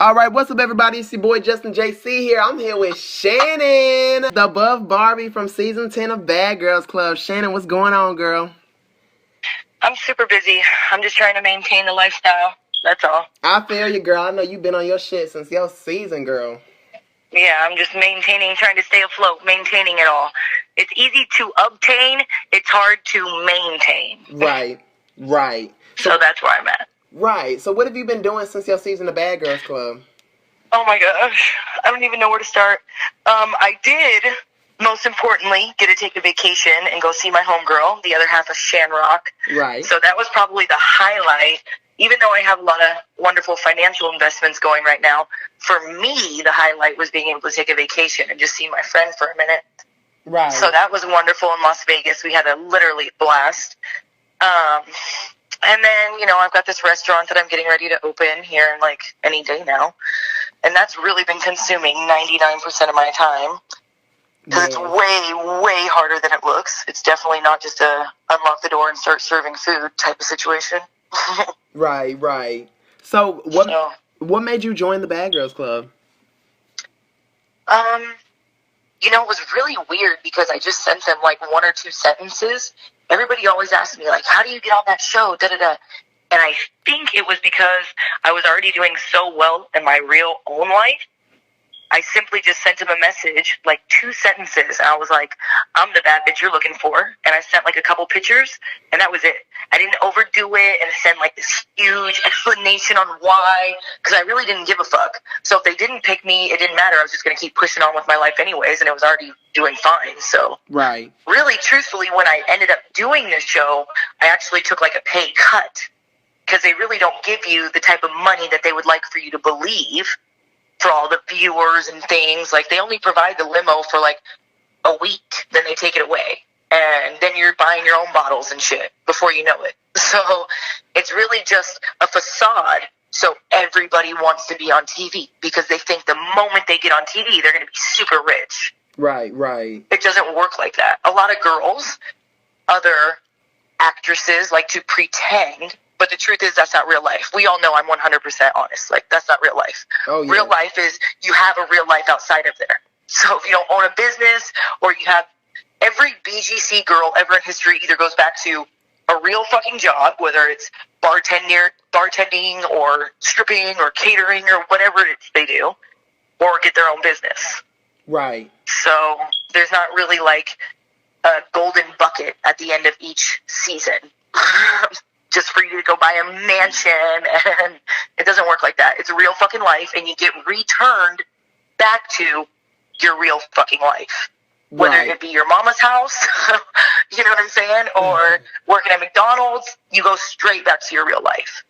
All right, what's up, everybody? It's your boy Justin JC here. I'm here with Shannon, the buff Barbie from season 10 of Bad Girls Club. Shannon, what's going on, girl? I'm super busy. I'm just trying to maintain the lifestyle. That's all. I feel you, girl. I know you've been on your shit since your season, girl. Yeah, I'm just maintaining, trying to stay afloat, maintaining it all. It's easy to obtain. It's hard to maintain. Right. So that's where I'm at. Right. So what have you been doing since your season of Bad Girls Club? Oh my gosh. I don't even know where to start. I did, most importantly, get to take a vacation and go see my homegirl, the other half of Shannon. Right. So that was probably the highlight. Even though I have a lot of wonderful financial investments going right now, for me, the highlight was being able to take a vacation and just see my friend for a minute. Right. So that was wonderful in Las Vegas. We had a literally blast. And then, I've got this restaurant that I'm getting ready to open here in like any day now. And that's really been consuming 99% of my time. Because it's way, way harder than it looks. It's definitely not just a unlock the door and start serving food type of situation. Right. So what made you join the Bad Girls Club? It was really weird because I just sent them like one or two sentences. Everybody always asks me, like, how do you get on that show? Da-da-da. And I think it was because I was already doing so well in my real own life. I simply just sent him a message, like 2 sentences. And I was like, I'm the bad bitch you're looking for. And I sent like a couple pictures, and that was it. I didn't overdo it and send like this huge explanation on why, because I really didn't give a fuck. So if they didn't pick me, it didn't matter. I was just going to keep pushing on with my life anyways, and it was already doing fine. So right. Really, truthfully, when I ended up doing this show, I actually took like a pay cut because they really don't give you the type of money that they would like for you to believe. For all the viewers and things, like they only provide the limo for like a week, then they take it away, and then you're buying your own bottles and shit before you know it. So it's really just a facade, so everybody wants to be on TV because they think the moment they get on TV, they're going to be super rich. Right. It doesn't work like that. A lot of girls, other actresses like to pretend. But the truth is, that's not real life. We all know I'm 100% honest. Like, that's not real life. Oh, yeah. Real life is you have a real life outside of there. So if you don't own a business, or you have every BGC girl ever in history either goes back to a real fucking job, whether it's bartending or stripping or catering or whatever they do, or get their own business. Right. So there's not really like a golden bucket at the end of each season. Just for you to go buy a mansion, and it doesn't work like that. It's a real fucking life, and you get returned back to your real fucking life. Whether it be your mama's house, you know what I'm saying, or working at McDonald's, you go straight back to your real life.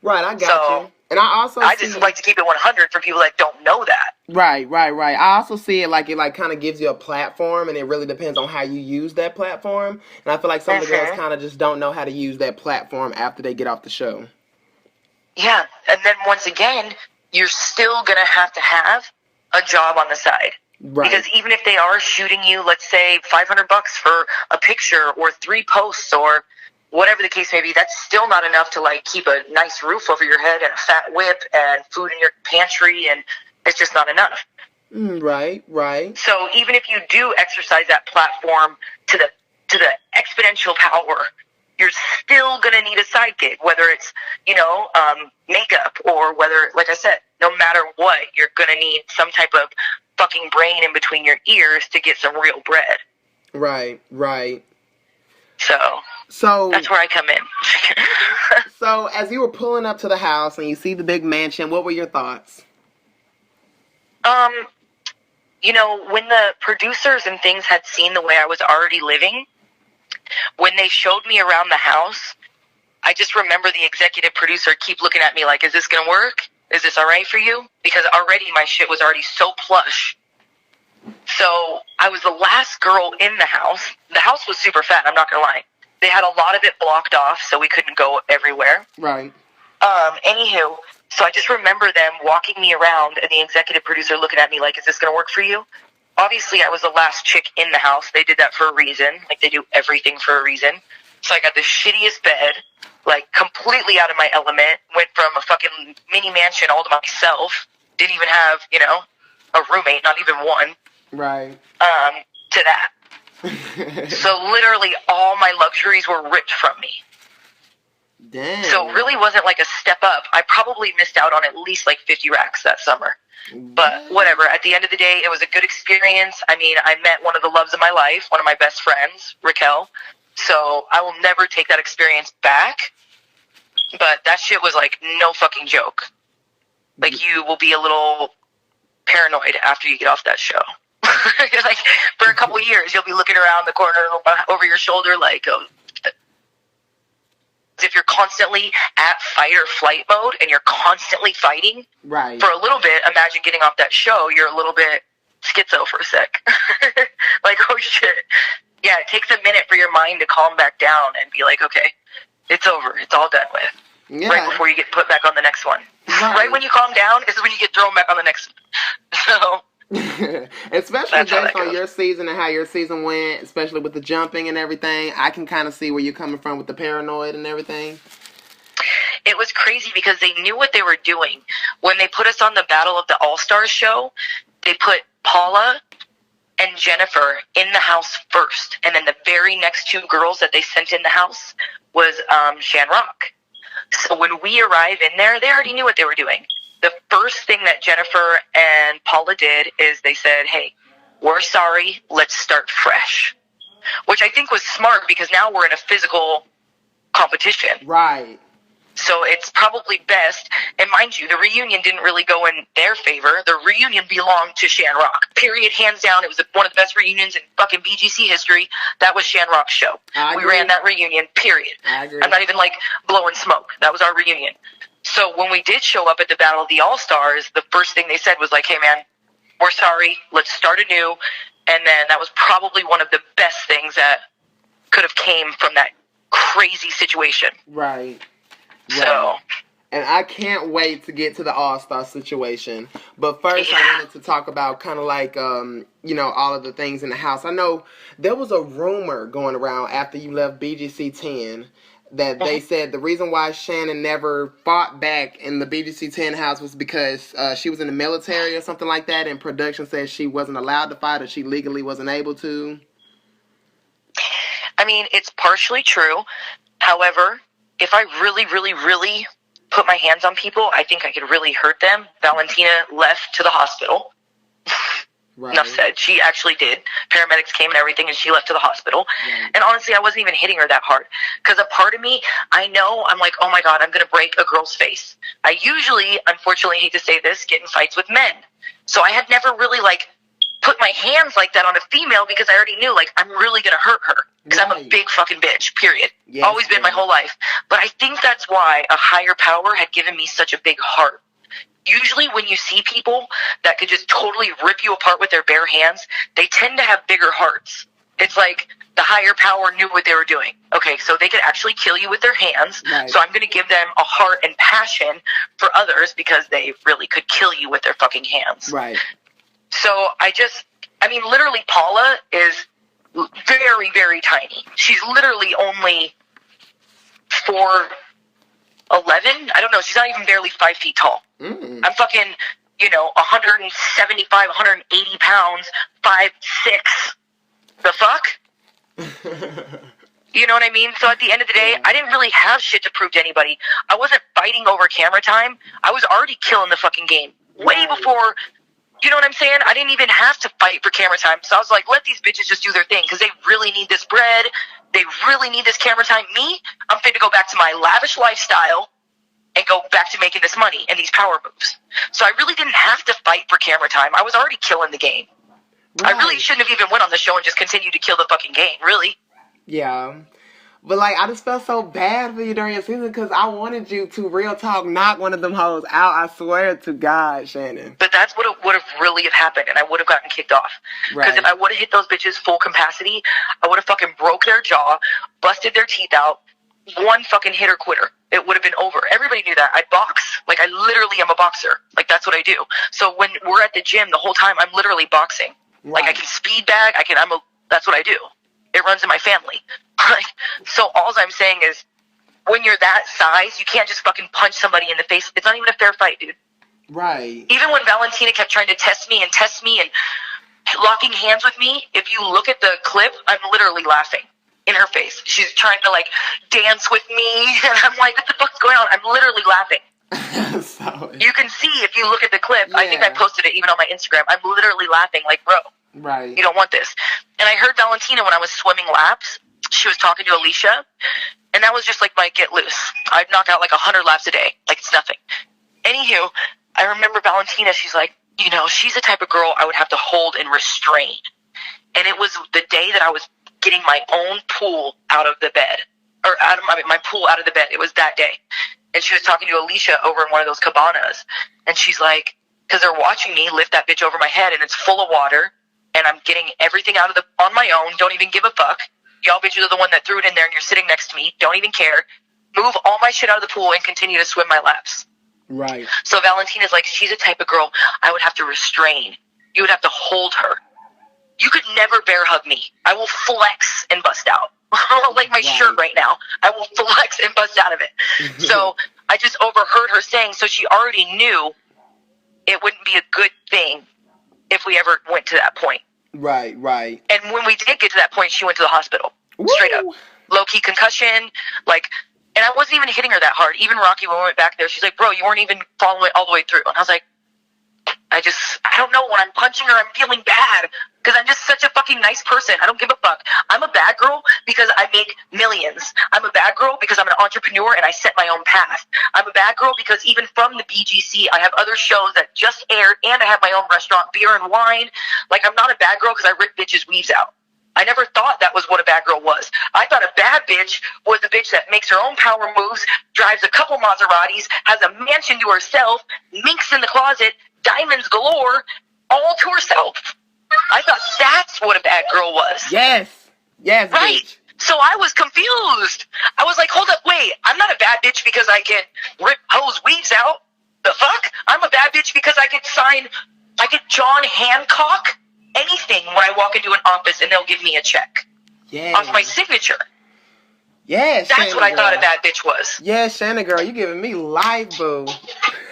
Right, I got you. And I just like to keep it 100 for people that don't know that. Right. I also see it like kind of gives you a platform, and it really depends on how you use that platform. And I feel like some of the girls kind of just don't know how to use that platform after they get off the show. Yeah, and then once again, you're still going to have a job on the side. Right. Because even if they are shooting you, let's say, $500 for a picture or 3 posts or whatever the case may be, that's still not enough to like keep a nice roof over your head and a fat whip and food in your pantry, and it's just not enough. Right. So even if you do exercise that platform to the exponential power, you're still gonna need a sidekick, whether it's makeup or whether, like I said, no matter what, you're gonna need some type of fucking brain in between your ears to get some real bread. Right. So that's where I come in. So as you were pulling up to the house and you see the big mansion, what were your thoughts? When the producers and things had seen the way I was already living, when they showed me around the house, I just remember the executive producer keep looking at me like, is this going to work? Is this all right for you? Because already my shit was already so plush. So I was the last girl in the house. The house was super fat, I'm not going to lie. They had a lot of it blocked off, so we couldn't go everywhere. Right. Anywho, so I just remember them walking me around and the executive producer looking at me like, is this going to work for you? Obviously, I was the last chick in the house. They did that for a reason. Like, they do everything for a reason. So I got the shittiest bed. like completely out of my element. Went from a fucking mini mansion all to myself. Didn't even have, you know, a roommate, not even one. Right. To that. So literally all my luxuries were ripped from me. Damn. So it really wasn't like a step up. I probably missed out on at least like 50 racks that summer. But whatever. At the end of the day, it was a good experience. I mean, I met one of the loves of my life, one of my best friends, Raquel. So I will never take that experience back. But that shit was like no fucking joke. Like, you will be a little paranoid after you get off that show. Like, for a couple of years, you'll be looking around the corner over your shoulder like, if you're constantly at fight or flight mode and you're constantly fighting, right, for a little bit, imagine getting off that show, you're a little bit schizo for a sec. Like, oh shit. Yeah, it takes a minute for your mind to calm back down and be like, okay, it's over. It's all done with. Yeah. Right before you get put back on the next one. Right When you calm down is when you get thrown back on the next one. So... especially based on your season and how your season went, especially with the jumping and everything, I can kind of see where you're coming from with the paranoid and everything. It was crazy because they knew what they were doing. When they put us on the Battle of the All-Stars show, they put Paula and Jennifer in the house first, and then the very next two girls that they sent in the house was Shanrock. So when we arrive in there, they already knew what they were doing. The first thing that Jennifer and Paula did is they said, hey, we're sorry, let's start fresh. Which I think was smart because now we're in a physical competition. Right. So it's probably best, and mind you, the reunion didn't really go in their favor. The reunion belonged to Shanrock. Period, hands down. It was one of the best reunions in fucking BGC history. That was Shanrock's show. We ran that reunion, period. I agree. I'm not even like blowing smoke. That was our reunion. So when we did show up at the Battle of the All-Stars, the first thing they said was like, hey man, we're sorry, let's start anew. And then that was probably one of the best things that could have came from that crazy situation. Right. So. And I can't wait to get to the All-Star situation. But first, yeah. I wanted to talk about kind of like, you know, all of the things in the house. I know there was a rumor going around after you left BGC10 that they said the reason why Shannon never fought back in the BGC10 house was because she was in the military or something like that, and production said she wasn't allowed to fight or she legally wasn't able to. I mean, it's partially true. However, if I really, really, really put my hands on people, I think I could really hurt them. Valentina left to the hospital. Right. Enough said. She actually did. Paramedics came and everything, and she left to the hospital. Right. And honestly, I wasn't even hitting her that hard. Because a part of me, I know, I'm like, oh my God, I'm going to break a girl's face. I usually, unfortunately, hate to say this, get in fights with men. So I had never really, like, put my hands like that on a female because I already knew, like, I'm really going to hurt her. Because I'm a big fucking bitch, period. Yes, always been my whole life. But I think that's why a higher power had given me such a big heart. Usually when you see people that could just totally rip you apart with their bare hands, they tend to have bigger hearts. It's like the higher power knew what they were doing. Okay, so they could actually kill you with their hands. Right. So I'm going to give them a heart and passion for others because they really could kill you with their fucking hands. Right. So I mean, literally Paula is very, very tiny. She's literally only 4'11". I don't know. She's not even barely 5 feet tall. I'm fucking, 175, 180 pounds, 5'6". The fuck? You know what I mean? So at the end of the day, I didn't really have shit to prove to anybody. I wasn't fighting over camera time. I was already killing the fucking game. Way before, you know what I'm saying? I didn't even have to fight for camera time. So I was like, let these bitches just do their thing because they really need this bread. They really need this camera time. Me, I'm fit to go back to my lavish lifestyle and go back to making this money and these power moves. So I really didn't have to fight for camera time. I was already killing the game. Right. I really shouldn't have even went on the show and just continued to kill the fucking game, really. Yeah. But, like, I just felt so bad for you during your season because I wanted you to real talk knock one of them hoes out. I swear to God, Shannon. But that's what would have really have happened, and I would have gotten kicked off. Because if I would have hit those bitches full capacity, I would have fucking broke their jaw, busted their teeth out, one fucking hitter quitter. It would have been over. Everybody knew that. I box. Like, I literally am a boxer. Like, that's what I do. So when we're at the gym, the whole time, I'm literally boxing. Right. Like, I can speed bag. That's what I do. It runs in my family. So all I'm saying is, when you're that size, you can't just fucking punch somebody in the face. It's not even a fair fight, dude. Right. Even when Valentina kept trying to test me and locking hands with me, if you look at the clip, I'm literally laughing in her face. She's trying to, like, dance with me, and I'm like, what the fuck's going on? I'm literally laughing. So, you can see if you look at the clip. Yeah. I think I posted it even on my Instagram. I'm literally laughing, like, bro, right. You don't want this. And I heard Valentina when I was swimming laps. She was talking to Alicia, and that was just like my get loose. I'd knock out like 100 laps a day, like it's nothing. Anywho, I remember Valentina, she's like, you know, she's the type of girl I would have to hold and restrain. And it was the day that I was getting my own pool out of the bed, or out of my pool out of the bed. It was that day. And she was talking to Alicia over in one of those cabanas. And she's like, because they're watching me lift that bitch over my head, and it's full of water, and I'm getting everything out of on my own, don't even give a fuck. Y'all bitches are the one that threw it in there, and you're sitting next to me, don't even care. Move all my shit out of the pool and continue to swim my laps. Right. So Valentina's like, she's a type of girl I would have to restrain. You would have to hold her. You could never bear hug me. I will flex and bust out. Like my shirt right now. I will flex and bust out of it. So I just overheard her saying, so she already knew it wouldn't be a good thing if we ever went to that point. Right, right. And when we did get to that point, she went to the hospital. Woo! Straight up. Low-key concussion, like... And I wasn't even hitting her that hard. Even Rocky, when we went back there, she's like, bro, you weren't even following it all the way through. And I was like, I don't know. When I'm punching her, I'm feeling bad. Because I'm just such a fucking nice person. I don't give a fuck. I'm a bad girl because I make millions. I'm a bad girl because I'm an entrepreneur and I set my own path. I'm a bad girl because even from the BGC, I have other shows that just aired, and I have my own restaurant, beer and wine. Like, I'm not a bad girl because I rip bitches' weaves out. I never thought that was what a bad girl was. I thought a bad bitch was a bitch that makes her own power moves, drives a couple Maseratis, has a mansion to herself, minks in the closet, diamonds galore, all to herself. I thought that's what a bad girl was. Yes. Yes, right. Bitch. So I was confused. I was like, hold up, wait. I'm not a bad bitch because I can rip hoes' weaves out. The fuck? I'm a bad bitch because I could John Hancock anything when I walk into an office and they'll give me a check. Off my signature. Yes. That's Shannon, what I thought a bad bitch was. Yes, Shannon girl, you giving me life, boo.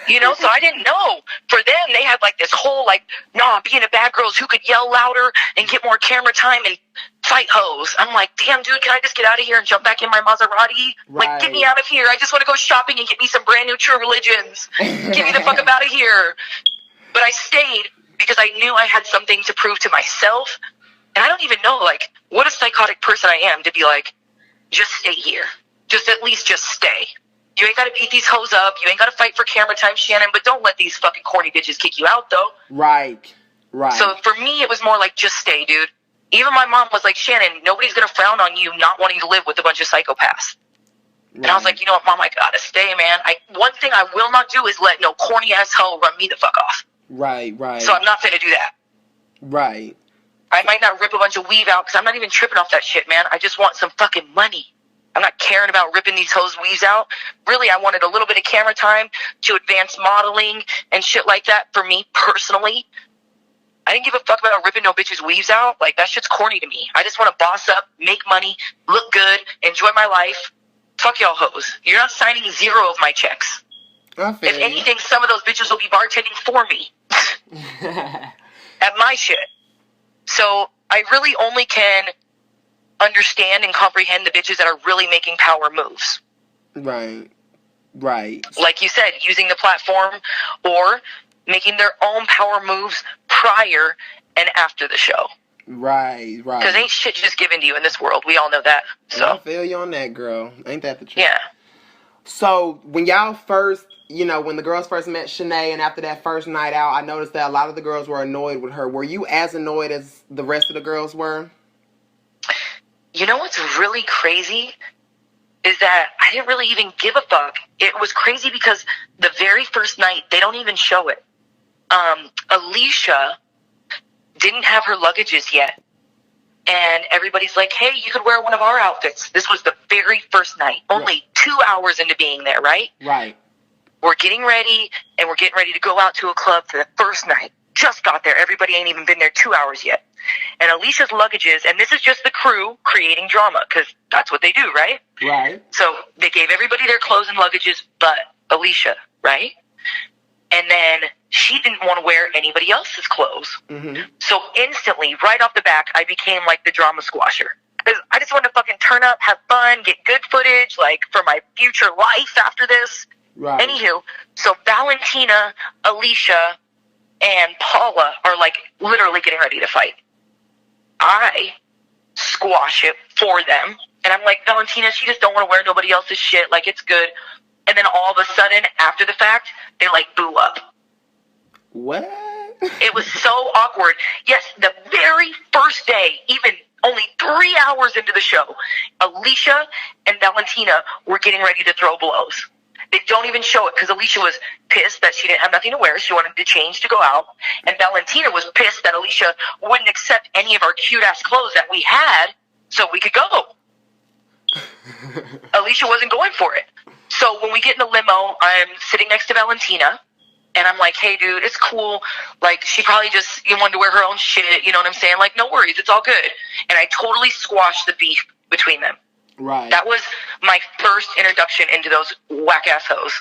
You know, so I didn't know. For them, they had like this whole like, nah, being a bad girl is who could yell louder and get more camera time and fight hoes. I'm like, damn, dude, can I just get out of here and jump back in my Maserati? Right. Like, get me out of here. I just want to go shopping and get me some brand new True Religions. Get me the fuck up out of here. But I stayed because I knew I had something to prove to myself. And I don't even know, like, what a psychotic person I am to be like, just stay here. Just at least just stay. You ain't got to beat these hoes up. You ain't got to fight for camera time, Shannon. But don't let these fucking corny bitches kick you out, though. Right. Right. So for me, it was more like, just stay, dude. Even my mom was like, Shannon, nobody's going to frown on you not wanting to live with a bunch of psychopaths. Right. And I was like, you know what, Mom, I got to stay, man. One thing I will not do is let no corny-ass hoe run me the fuck off. Right, right. So I'm not going to do that. Right. I might not rip a bunch of weave out because I'm not even tripping off that shit, man. I just want some fucking money. I'm not caring about ripping these hoes' weaves out. Really, I wanted a little bit of camera time to advance modeling and shit like that for me personally. I didn't give a fuck about ripping no bitches' weaves out. Like, that shit's corny to me. I just want to boss up, make money, look good, enjoy my life. Fuck y'all hoes. You're not signing 0 of my checks. If anything, some of those bitches will be bartending for me. At my shit. So I really only can understand and comprehend the bitches that are really making power moves. Right. Right. Like you said, using the platform or making their own power moves prior and after the show. Right, right. Because ain't shit just given to you in this world. We all know that. So I feel you on that, girl. Ain't that the truth? Yeah. So when y'all first, you know, when the girls first met Shanae and after that first night out, I noticed that a lot of the girls were annoyed with her. Were you as annoyed as the rest of the girls were? You know what's really crazy is that I didn't really even give a fuck. It was crazy because the very first night, they don't even show it. Alicia didn't have her luggages yet. And everybody's like, hey, you could wear one of our outfits. This was the very first night. Only 2 hours into being there, right? Right. We're getting ready, and we're getting ready to go out to a club for the first night. Just got there. Everybody ain't even been there 2 hours yet. and Alicia's luggages, and this is just the crew creating drama, because that's what they do, right? Right. So they gave everybody their clothes and luggages but Alicia, right? And then she didn't want to wear anybody else's clothes. Mm-hmm. So instantly, right off the back, I became like the drama squasher. Because I just wanted to fucking turn up, have fun, get good footage, like, for my future life after this. Right. Anywho, so Valentina, Alicia, and Paula are, like, literally getting ready to fight. I squash it for them. And I'm like, Valentina, she just don't want to wear nobody else's shit. Like, it's good. And then all of a sudden, after the fact, they, like, boo up. What? It was so awkward. Yes, the very first day, even only 3 hours into the show, Alicia and Valentina were getting ready to throw blows. They don't even show it because Alicia was pissed that she didn't have nothing to wear. She wanted to change to go out. And Valentina was pissed that Alicia wouldn't accept any of our cute-ass clothes that we had so we could go. Alicia wasn't going for it. So when we get in the limo, I'm sitting next to Valentina. And I'm like, hey, dude, it's cool. Like, she probably just wanted to wear her own shit. You know what I'm saying? Like, no worries. It's all good. And I totally squashed the beef between them. Right. That was my first introduction into those whack-ass hoes.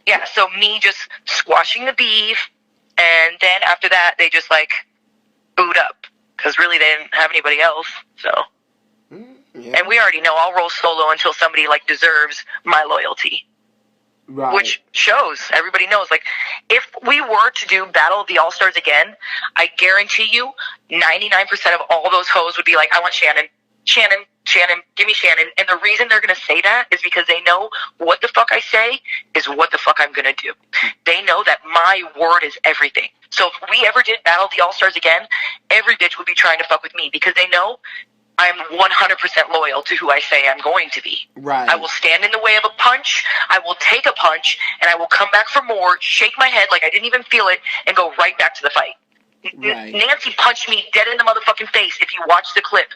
Yeah, so me just squashing the beef. And then after that, they just, like, booed up. Because really, they didn't have anybody else. So. Yeah. And we already know I'll roll solo until somebody, like, deserves my loyalty. Right. Which shows, everybody knows, like, if we were to do Battle of the All-Stars again, I guarantee you 99% of all those hoes would be like, I want Shannon. Shannon, Shannon, give me Shannon. And the reason they're going to say that is because they know what the fuck I say is what the fuck I'm going to do. They know that my word is everything. So if we ever did Battle of the All-Stars again, every bitch would be trying to fuck with me because they know I'm 100% loyal to who I say I'm going to be. Right. I will stand in the way of a punch, I will take a punch, and I will come back for more, shake my head like I didn't even feel it, and go right back to the fight. Right. Nancy punched me dead in the motherfucking face if you watch the clip.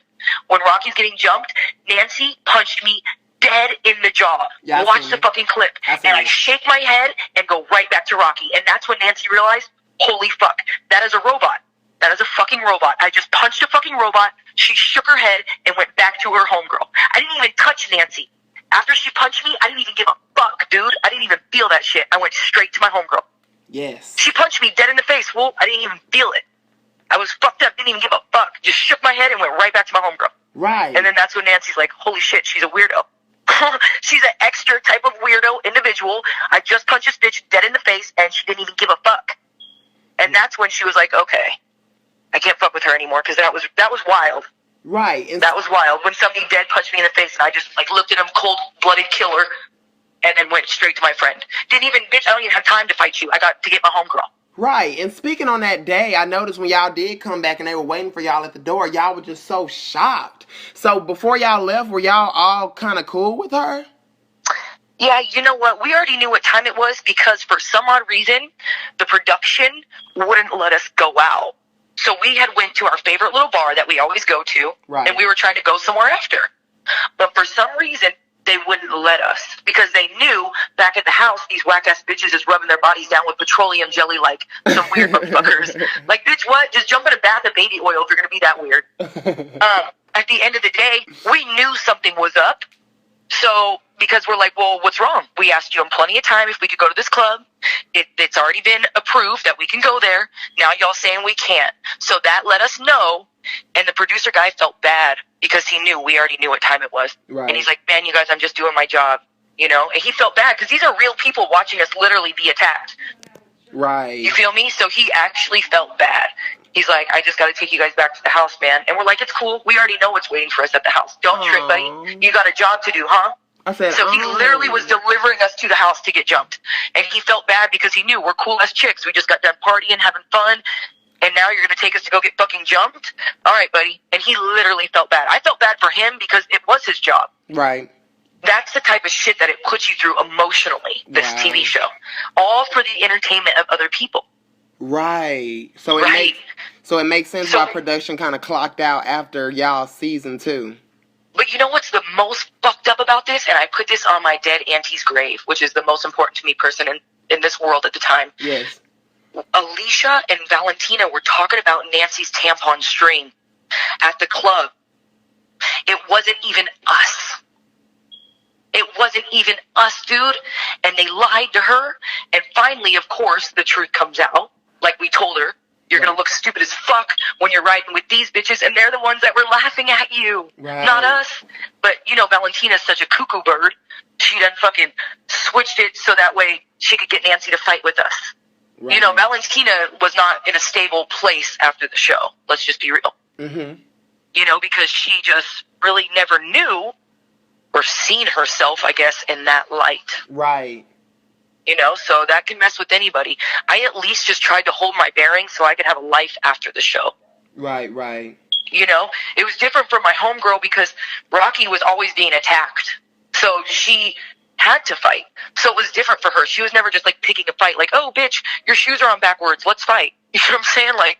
When Rocky's getting jumped, Nancy punched me dead in the jaw. Yeah, watch the fucking clip. And I shake my head and go right back to Rocky. And that's when Nancy realized, holy fuck, that is a robot. That is a fucking robot. I just punched a fucking robot. She shook her head and went back to her homegirl. I didn't even touch Nancy. After she punched me, I didn't even give a fuck, dude. I didn't even feel that shit. I went straight to my homegirl. Yes. She punched me dead in the face, fool. I didn't even feel it. I was fucked up, didn't even give a fuck. Just shook my head and went right back to my homegirl. Right. And then that's when Nancy's like, holy shit, she's a weirdo. She's an extra type of weirdo individual. I just punched this bitch dead in the face and she didn't even give a fuck. And that's when she was like, okay, I can't fuck with her anymore because that was wild. Right. And that was wild. When somebody dead punched me in the face and I just like looked at him, cold-blooded killer, and then went straight to my friend. Bitch, I don't even have time to fight you. I got to get my homegirl. Right. And speaking on that day, I noticed when y'all did come back and they were waiting for y'all at the door, y'all were just so shocked. So before y'all left, were y'all all kind of cool with her? Yeah, you know what? We already knew what time it was because for some odd reason, the production wouldn't let us go out. So we had went to our favorite little bar that we always go to, right. And we were trying to go somewhere after. But for some reason, they wouldn't let us because they knew back at the house, these whack-ass bitches is rubbing their bodies down with petroleum jelly like some weird motherfuckers. Like, bitch, what? Just jump in a bath of baby oil if you're going to be that weird. At the end of the day, we knew something was up. So, because we're like, well, what's wrong? We asked you in plenty of time if we could go to this club. It's already been approved that we can go there. Now y'all saying we can't. So that let us know. And the producer guy felt bad because he knew we already knew what time it was. Right. And he's like, man, you guys, I'm just doing my job. You know? And he felt bad because these are real people watching us literally be attacked. Right. You feel me? So he actually felt bad. He's like, I just got to take you guys back to the house, man. And we're like, it's cool. We already know what's waiting for us at the house. Don't trip, buddy. You got a job to do, huh? I said, so he literally was delivering us to the house to get jumped. And he felt bad because he knew we're cool-ass chicks. We just got done partying, having fun. And now you're going to take us to go get fucking jumped? All right, buddy. And he literally felt bad. I felt bad for him because it was his job. Right. That's the type of shit that it puts you through emotionally, this TV show. All for the entertainment of other people. Right. So it makes sense why production kind of clocked out after y'all's season 2. But you know what's the most fucked up about this? And I put this on my dead auntie's grave, which is the most important to me person in this world at the time. Yes. Alicia and Valentina were talking about Nancy's tampon string at the club. It wasn't even us. It wasn't even us, dude. And they lied to her. And finally, of course, the truth comes out. Like we told her, you're going to look stupid as fuck when you're riding with these bitches. And they're the ones that were laughing at you. Right. Not us. But, you know, Valentina's such a cuckoo bird. She done fucking switched it so that way she could get Nancy to fight with us. Right. You know, Valentina was not in a stable place after the show. Let's just be real. Mm-hmm. You know, because she just really never knew or seen herself, I guess, in that light. Right. You know, so that can mess with anybody. I at least just tried to hold my bearings so I could have a life after the show. Right, right. You know, it was different for my homegirl because Rocky was always being attacked. So she had to fight. So it was different for her. She was never just like picking a fight like, oh, bitch, your shoes are on backwards. Let's fight. You know what I'm saying? Like,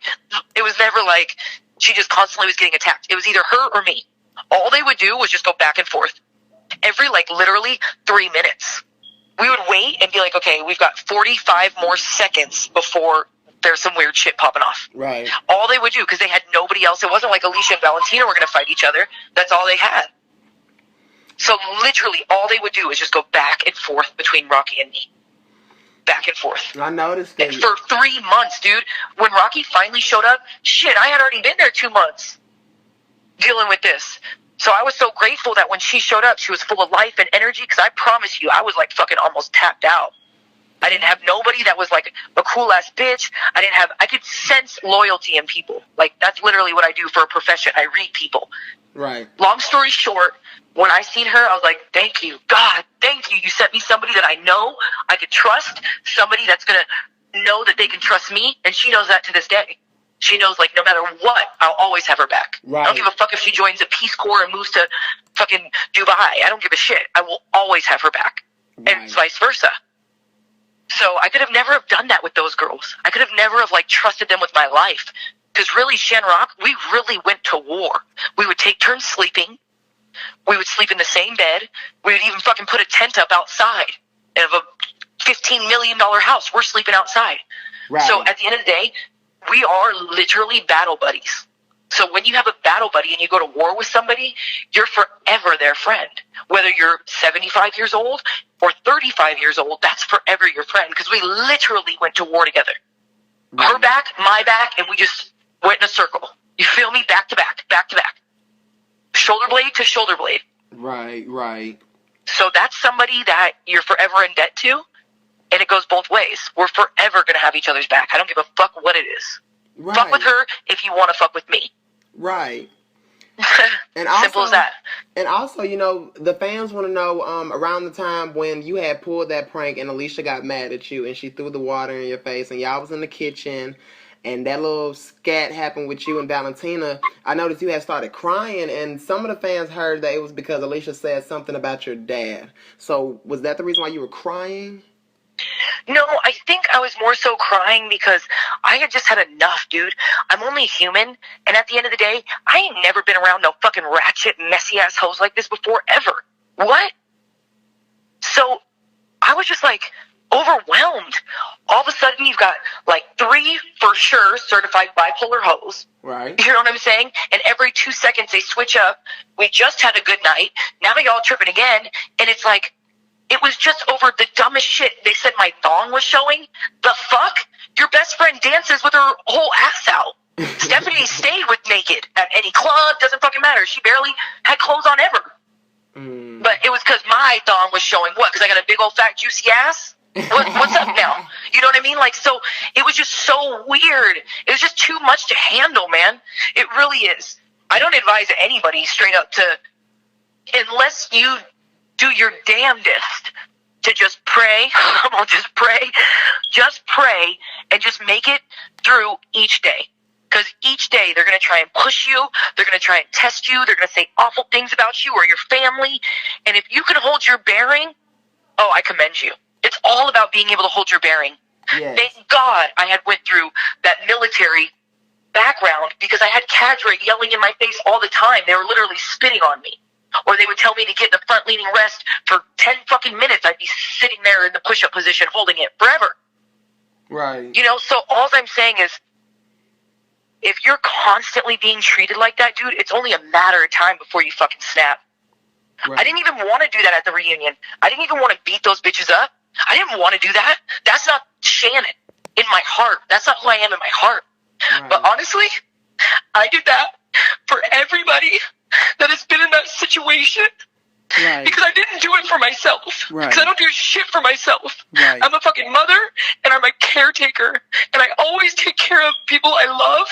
it was never like she just constantly was getting attacked. It was either her or me. All they would do was just go back and forth. Every, like, literally 3 minutes. We would wait and be like, okay, we've got 45 more seconds before there's some weird shit popping off. Right. All they would do, because they had nobody else. It wasn't like Alicia and Valentina were going to fight each other. That's all they had. So literally all they would do is just go back and forth between Rocky and me. Back and forth. I noticed that. And for 3 months, dude. When Rocky finally showed up, shit, I had already been there 2 months dealing with this. So I was so grateful that when she showed up, she was full of life and energy, because I promise you, I was like fucking almost tapped out. I didn't have nobody that was like a cool-ass bitch. I could sense loyalty in people. Like, that's literally what I do for a profession. I read people. Right. Long story short, when I seen her, I was like, thank you. God, thank you. You sent me somebody that I know I could trust, somebody that's going to know that they can trust me, and she knows that to this day. She knows, like, no matter what, I'll always have her back. Right. I don't give a fuck if she joins the Peace Corps and moves to fucking Dubai. I don't give a shit. I will always have her back. Right. And vice versa. So I could have never have done that with those girls. I could have never have, like, trusted them with my life. Because really, Shanrock, we really went to war. We would take turns sleeping. We would sleep in the same bed. We would even fucking put a tent up outside of a $15 million house. We're sleeping outside. Right. So at the end of the day, we are literally battle buddies. So when you have a battle buddy and you go to war with somebody, you're forever their friend. Whether you're 75 years old or 35 years old, that's forever your friend, because we literally went to war together. Right. Her back, my back, and we just went in a circle. You feel me? Back to back, back to back. Shoulder blade to shoulder blade. Right, right. So that's somebody that you're forever in debt to. And it goes both ways. We're forever going to have each other's back. I don't give a fuck what it is. Right. Fuck with her if you want to fuck with me. Right. And also, simple as that. And also, you know, the fans want to know, around the time when you had pulled that prank and Alicia got mad at you and she threw the water in your face and y'all was in the kitchen and that little scat happened with you and Valentina, I noticed you had started crying, and some of the fans heard that it was because Alicia said something about your dad. So was that the reason why you were crying? No, I think I was more so crying because I had just had enough, dude. I'm only human, and at the end of the day, I ain't never been around no fucking ratchet, messy-ass hoes like this before, ever. What? So, I was just, like, overwhelmed. All of a sudden, you've got, like, 3, for sure, certified bipolar hoes. Right. You know what I'm saying? And every 2 seconds, they switch up. We just had a good night. Now y'all tripping again, and it's like, it was just over the dumbest shit. They said my thong was showing. The fuck? Your best friend dances with her whole ass out. Stephanie stayed with naked at any club. Doesn't fucking matter. She barely had clothes on ever. But it was because my thong was showing. What? Because I got a big old fat juicy ass? What's up now? You know what I mean? Like, so it was just so weird. It was just too much to handle, man. It really is. I don't advise anybody straight up to, unless you do your damnedest to just pray. Come on, just pray. Just pray and just make it through each day. Because each day they're going to try and push you. They're going to try and test you. They're going to say awful things about you or your family. And if you can hold your bearing, oh, I commend you. It's all about being able to hold your bearing. Yes. Thank God I had went through that military background, because I had cadre yelling in my face all the time. They were literally spitting on me. Or they would tell me to get in the front leaning rest for 10 fucking minutes. I'd be sitting there in the push-up position holding it forever. Right. You know, so all I'm saying is, if you're constantly being treated like that, dude, it's only a matter of time before you fucking snap. Right. I didn't even want to do that at the reunion. I didn't even want to beat those bitches up. I didn't want to do that. That's not Shannon in my heart. That's not who I am in my heart. Right. But honestly, I did that for everybody that has been in that situation. Right. Because I didn't do it for myself. Right. Because I don't do shit for myself. Right. I'm a fucking mother, and I'm a caretaker, and I always take care of people I love.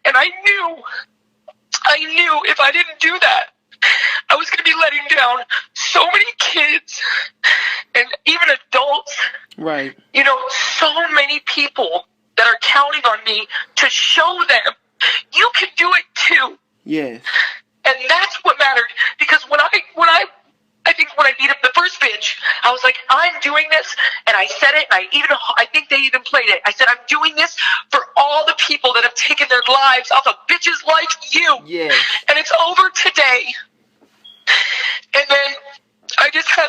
And I knew if I didn't do that, I was going to be letting down so many kids and even adults. Right. You know, so many people that are counting on me to show them you can do it too. Yes. And that's what mattered, because when I beat up the first bitch, I was like, I'm doing this, and I said it, and I think they even played it. I said, I'm doing this for all the people that have taken their lives off of bitches like you. Yes. And it's over today. And then I just had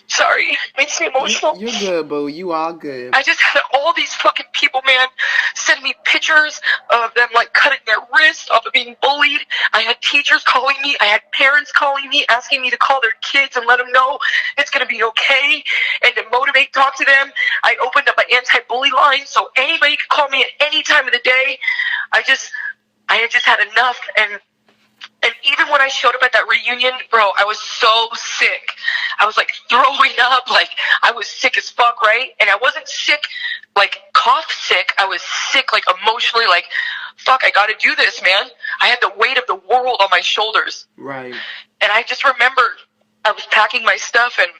sorry, it makes me emotional. You're good, boo. You all good. I just had all these fucking people, man, send me pictures of them cutting their wrists off of being bullied. I had teachers calling me. I had parents calling me, asking me to call their kids and let them know it's going to be okay and to motivate, talk to them. I opened up an anti-bully line so anybody could call me at any time of the day. I had just had enough, and even when I showed up at that reunion, bro, I was so sick. I was throwing up, I was sick as fuck, right? And I wasn't sick, cough sick. I was sick, emotionally, fuck, I gotta do this, man. I had the weight of the world on my shoulders. Right. And I just remember I was packing my stuff, and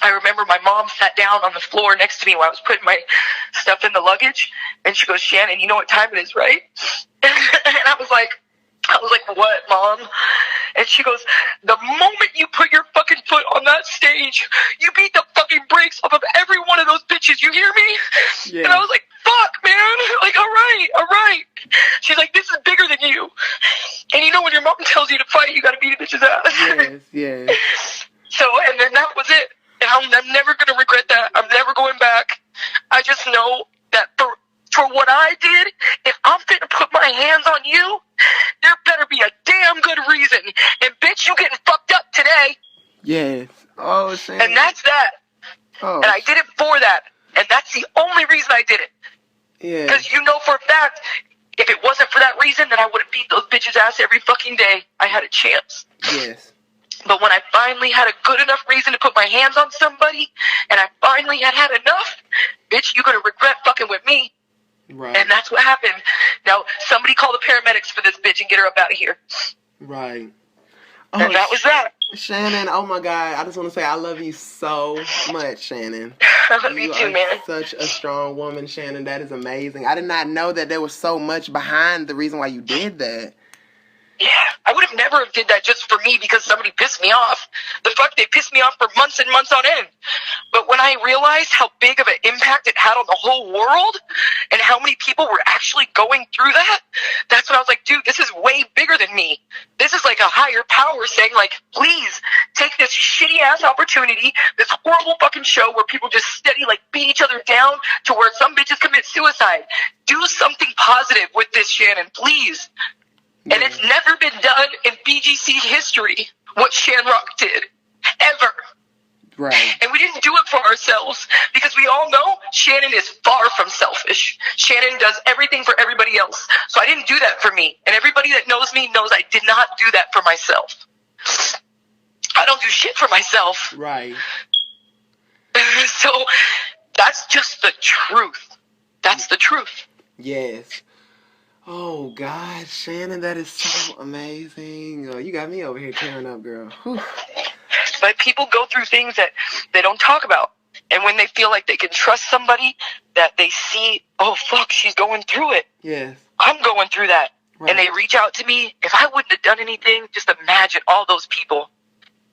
I remember my mom sat down on the floor next to me while I was putting my stuff in the luggage, and she goes, Shannon, you know what time it is, right? And I was like, what, Mom? And she goes, the moment you put your fucking foot on that stage, you beat the fucking brakes off of every one of those bitches. You hear me? Yeah. And I was like, fuck, man. All right. She's like, this is bigger than you. And you know when your mom tells you to fight, you gotta beat a bitch's ass. Yes. So, and then that was it. And I'm never gonna regret that. I'm never going back. I just know that for what I did, if I'm fit to put my hands on you, there better be a damn good reason. And bitch, you getting fucked up today. Yes. Oh, Shannon. And that's that. Oh. And I did it for that. And that's the only reason I did it. Yeah. Because you know for a fact, if it wasn't for that reason, then I would have beat those bitches' ass every fucking day. I had a chance. Yes. But when I finally had a good enough reason to put my hands on somebody, and I finally had enough, bitch, you're going to regret fucking with me. Right. And that's what happened. Now, somebody call the paramedics for this bitch and get her up out of here. Right. Oh, and that was that. Shannon, oh my God, I just want to say I love you so much, Shannon. I love you too, man. Such a strong woman, Shannon. That is amazing. I did not know that there was so much behind the reason why you did that. Yeah, I would have never have did that just for me because somebody pissed me off. The fuck, they pissed me off for months and months on end. But when I realized how big of an impact it had on the whole world and how many people were actually going through that, that's when I was like, dude, this is way bigger than me. This is like a higher power saying, please take this shitty ass opportunity, this horrible fucking show where people just steady beat each other down to where some bitches commit suicide. Do something positive with this, Shannon, please. Yeah. And it's never been done in BGC history, what Shamrock did. Ever. Right. And we didn't do it for ourselves, because we all know Shannon is far from selfish. Shannon does everything for everybody else. So I didn't do that for me. And everybody that knows me knows I did not do that for myself. I don't do shit for myself. Right. So that's just the truth. That's the truth. Yes. Oh, God, Shannon, that is so amazing. Oh, you got me over here tearing up, girl. Whew. But people go through things that they don't talk about. And when they feel like they can trust somebody, that they see, oh, fuck, she's going through it. Yes. I'm going through that. Right. And they reach out to me. If I wouldn't have done anything, just imagine all those people.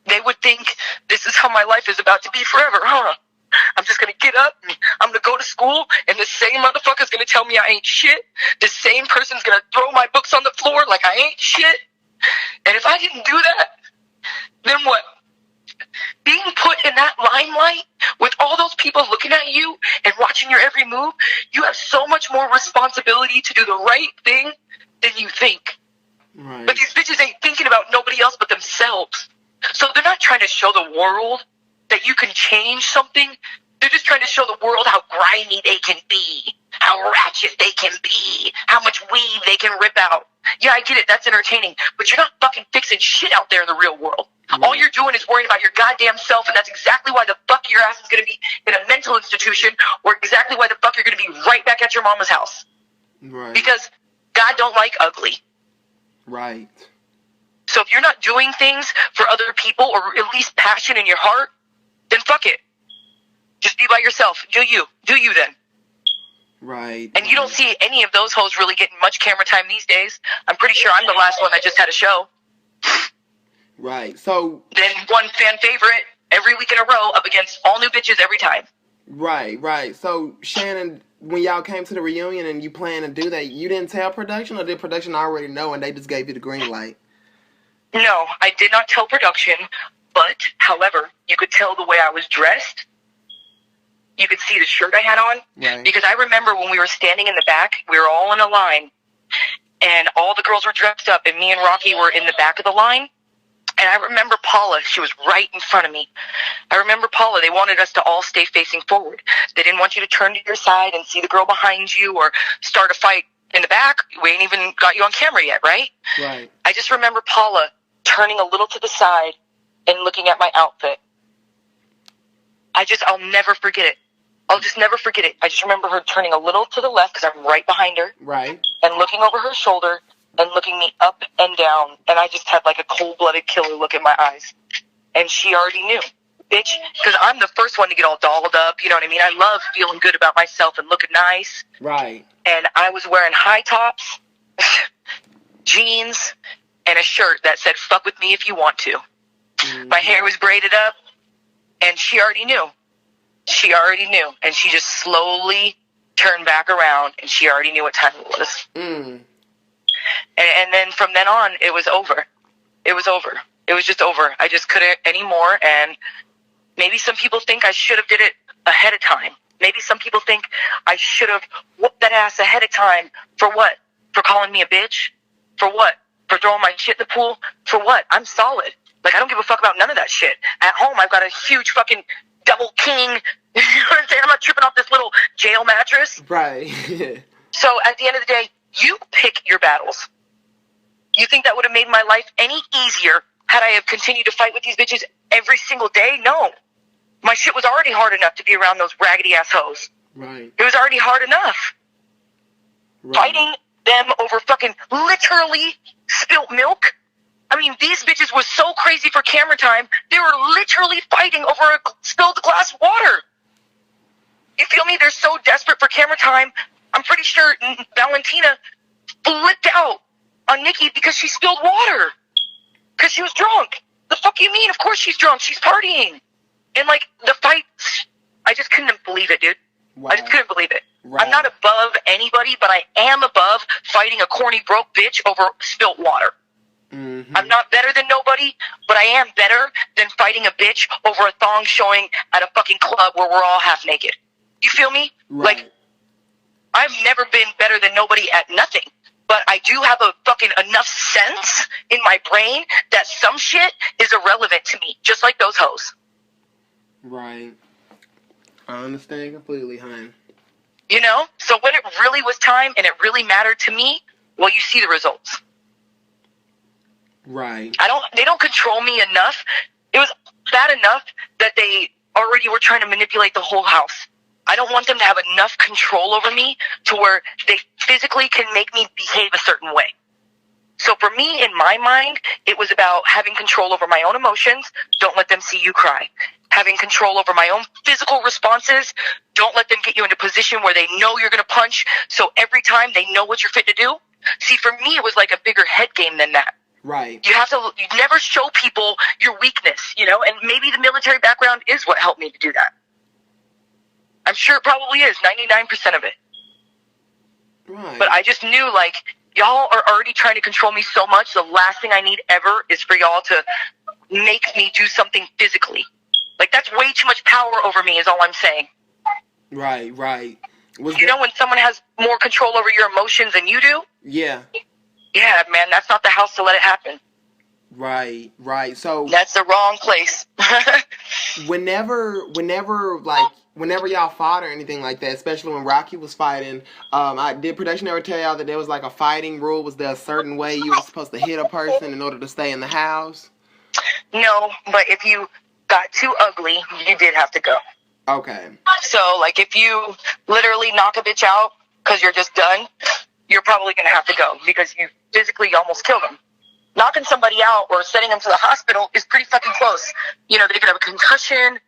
They would think this is how my life is about to be forever, huh? I'm just going to get up and I'm going to go to school and the same motherfucker's going to tell me I ain't shit. The same person's going to throw my books on the floor like I ain't shit. And if I didn't do that, then what? being put in that limelight with all those people looking at you and watching your every move, you have so much more responsibility to do the right thing than you think. Right. But these bitches ain't thinking about nobody else but themselves. So they're not trying to show the world that you can change something. They're just trying to show the world how grimy they can be, how ratchet they can be, how much weave they can rip out. Yeah, I get it. That's entertaining. But you're not fucking fixing shit out there in the real world. Right. All you're doing is worrying about your goddamn self, and that's exactly why the fuck your ass is going to be in a mental institution, or exactly why the fuck you're going to be right back at your mama's house. Right. Because God don't like ugly. Right. So if you're not doing things for other people, or at least passion in your heart, then fuck it. Just be by yourself. Do you. Do you then. Right. And you don't see any of those hoes really getting much camera time these days. I'm pretty sure I'm the last one that just had a show. Right. So. Then one fan favorite every week in a row up against all new bitches every time. Right, right. So, Shannon, when y'all came to the reunion and you planned to do that, you didn't tell production, or did production already know and they just gave you the green light? No, I did not tell production, but, however, you could tell the way I was dressed. You could see the shirt I had on. Right. Because I remember when we were standing in the back, we were all in a line, and all the girls were dressed up, and me and Rocky were in the back of the line. And I remember Paula, she was right in front of me. I remember Paula, they wanted us to all stay facing forward. They didn't want you to turn to your side and see the girl behind you or start a fight in the back. We ain't even got you on camera yet, right? Right. I just remember Paula turning a little to the side and looking at my outfit. I'll never forget it. I'll just never forget it. I just remember her turning a little to the left because I'm right behind her. Right. And looking over her shoulder and looking me up and down. And I just had like a cold-blooded killer look in my eyes. And she already knew. Bitch, because I'm the first one to get all dolled up. You know what I mean? I love feeling good about myself and looking nice. Right. And I was wearing high tops, jeans, and a shirt that said, fuck with me if you want to. Mm-hmm. My hair was braided up. And she already knew. She already knew. And she just slowly turned back around, and she already knew what time it was. Mm. And then from then on, it was over. It was over. It was just over. I just couldn't anymore. And maybe some people think I should have did it ahead of time. Maybe some people think I should have whooped that ass ahead of time. For what? For calling me a bitch? For what? For throwing my shit in the pool? For what? I'm solid. Like, I don't give a fuck about none of that shit. At home, I've got a huge fucking double king. You know what I'm saying? I'm not tripping off this little jail mattress. Right. So, at the end of the day, you pick your battles. You think that would have made my life any easier had I have continued to fight with these bitches every single day? No. My shit was already hard enough to be around those raggedy-ass hoes. Right. It was already hard enough. Right. Fighting them over fucking literally spilt milk. I mean, these bitches was so crazy for camera time, they were literally fighting over a spilled glass of water. You feel me? They're so desperate for camera time. I'm pretty sure Valentina flipped out on Nikki because she spilled water. Because she was drunk. The fuck you mean? Of course she's drunk. She's partying. And, like, the fight, I just couldn't believe it, dude. Wow. I just couldn't believe it. Right. I'm not above anybody, but I am above fighting a corny broke bitch over spilt water. Mm-hmm. I'm not better than nobody, but I am better than fighting a bitch over a thong showing at a fucking club where we're all half naked. You feel me? Right. Like, I've never been better than nobody at nothing, but I do have a fucking enough sense in my brain that some shit is irrelevant to me, just like those hoes. Right. I understand completely, hon. You know? So when it really was time and it really mattered to me, well, you see the results. Right. They don't control me enough. It was bad enough that they already were trying to manipulate the whole house. I don't want them to have enough control over me to where they physically can make me behave a certain way. So for me, in my mind, it was about having control over my own emotions. Don't let them see you cry. Having control over my own physical responses. Don't let them get you in a position where they know you're going to punch. So every time they know what you're fit to do. See, for me, it was like a bigger head game than that. Right. You never show people your weakness, you know, and maybe the military background is what helped me to do that. I'm sure it probably is, 99% of it. Right. But I just knew, like, y'all are already trying to control me so much, the last thing I need ever is for y'all to make me do something physically. Like, that's way too much power over me is all I'm saying. Right. You know when someone has more control over your emotions than you do? Yeah. Yeah, man, that's not the house to let it happen. Right. So that's the wrong place. whenever y'all fought or anything like that, especially when Rocky was fighting, did production ever tell y'all that there was like a fighting rule? Was there a certain way you were supposed to hit a person in order to stay in the house? No, but if you got too ugly, you did have to go. Okay. So, like, if you literally knock a bitch out because you're just done, you're probably going to have to go because you physically almost killed them. Knocking somebody out or sending them to the hospital is pretty fucking close. You know, they could have a concussion,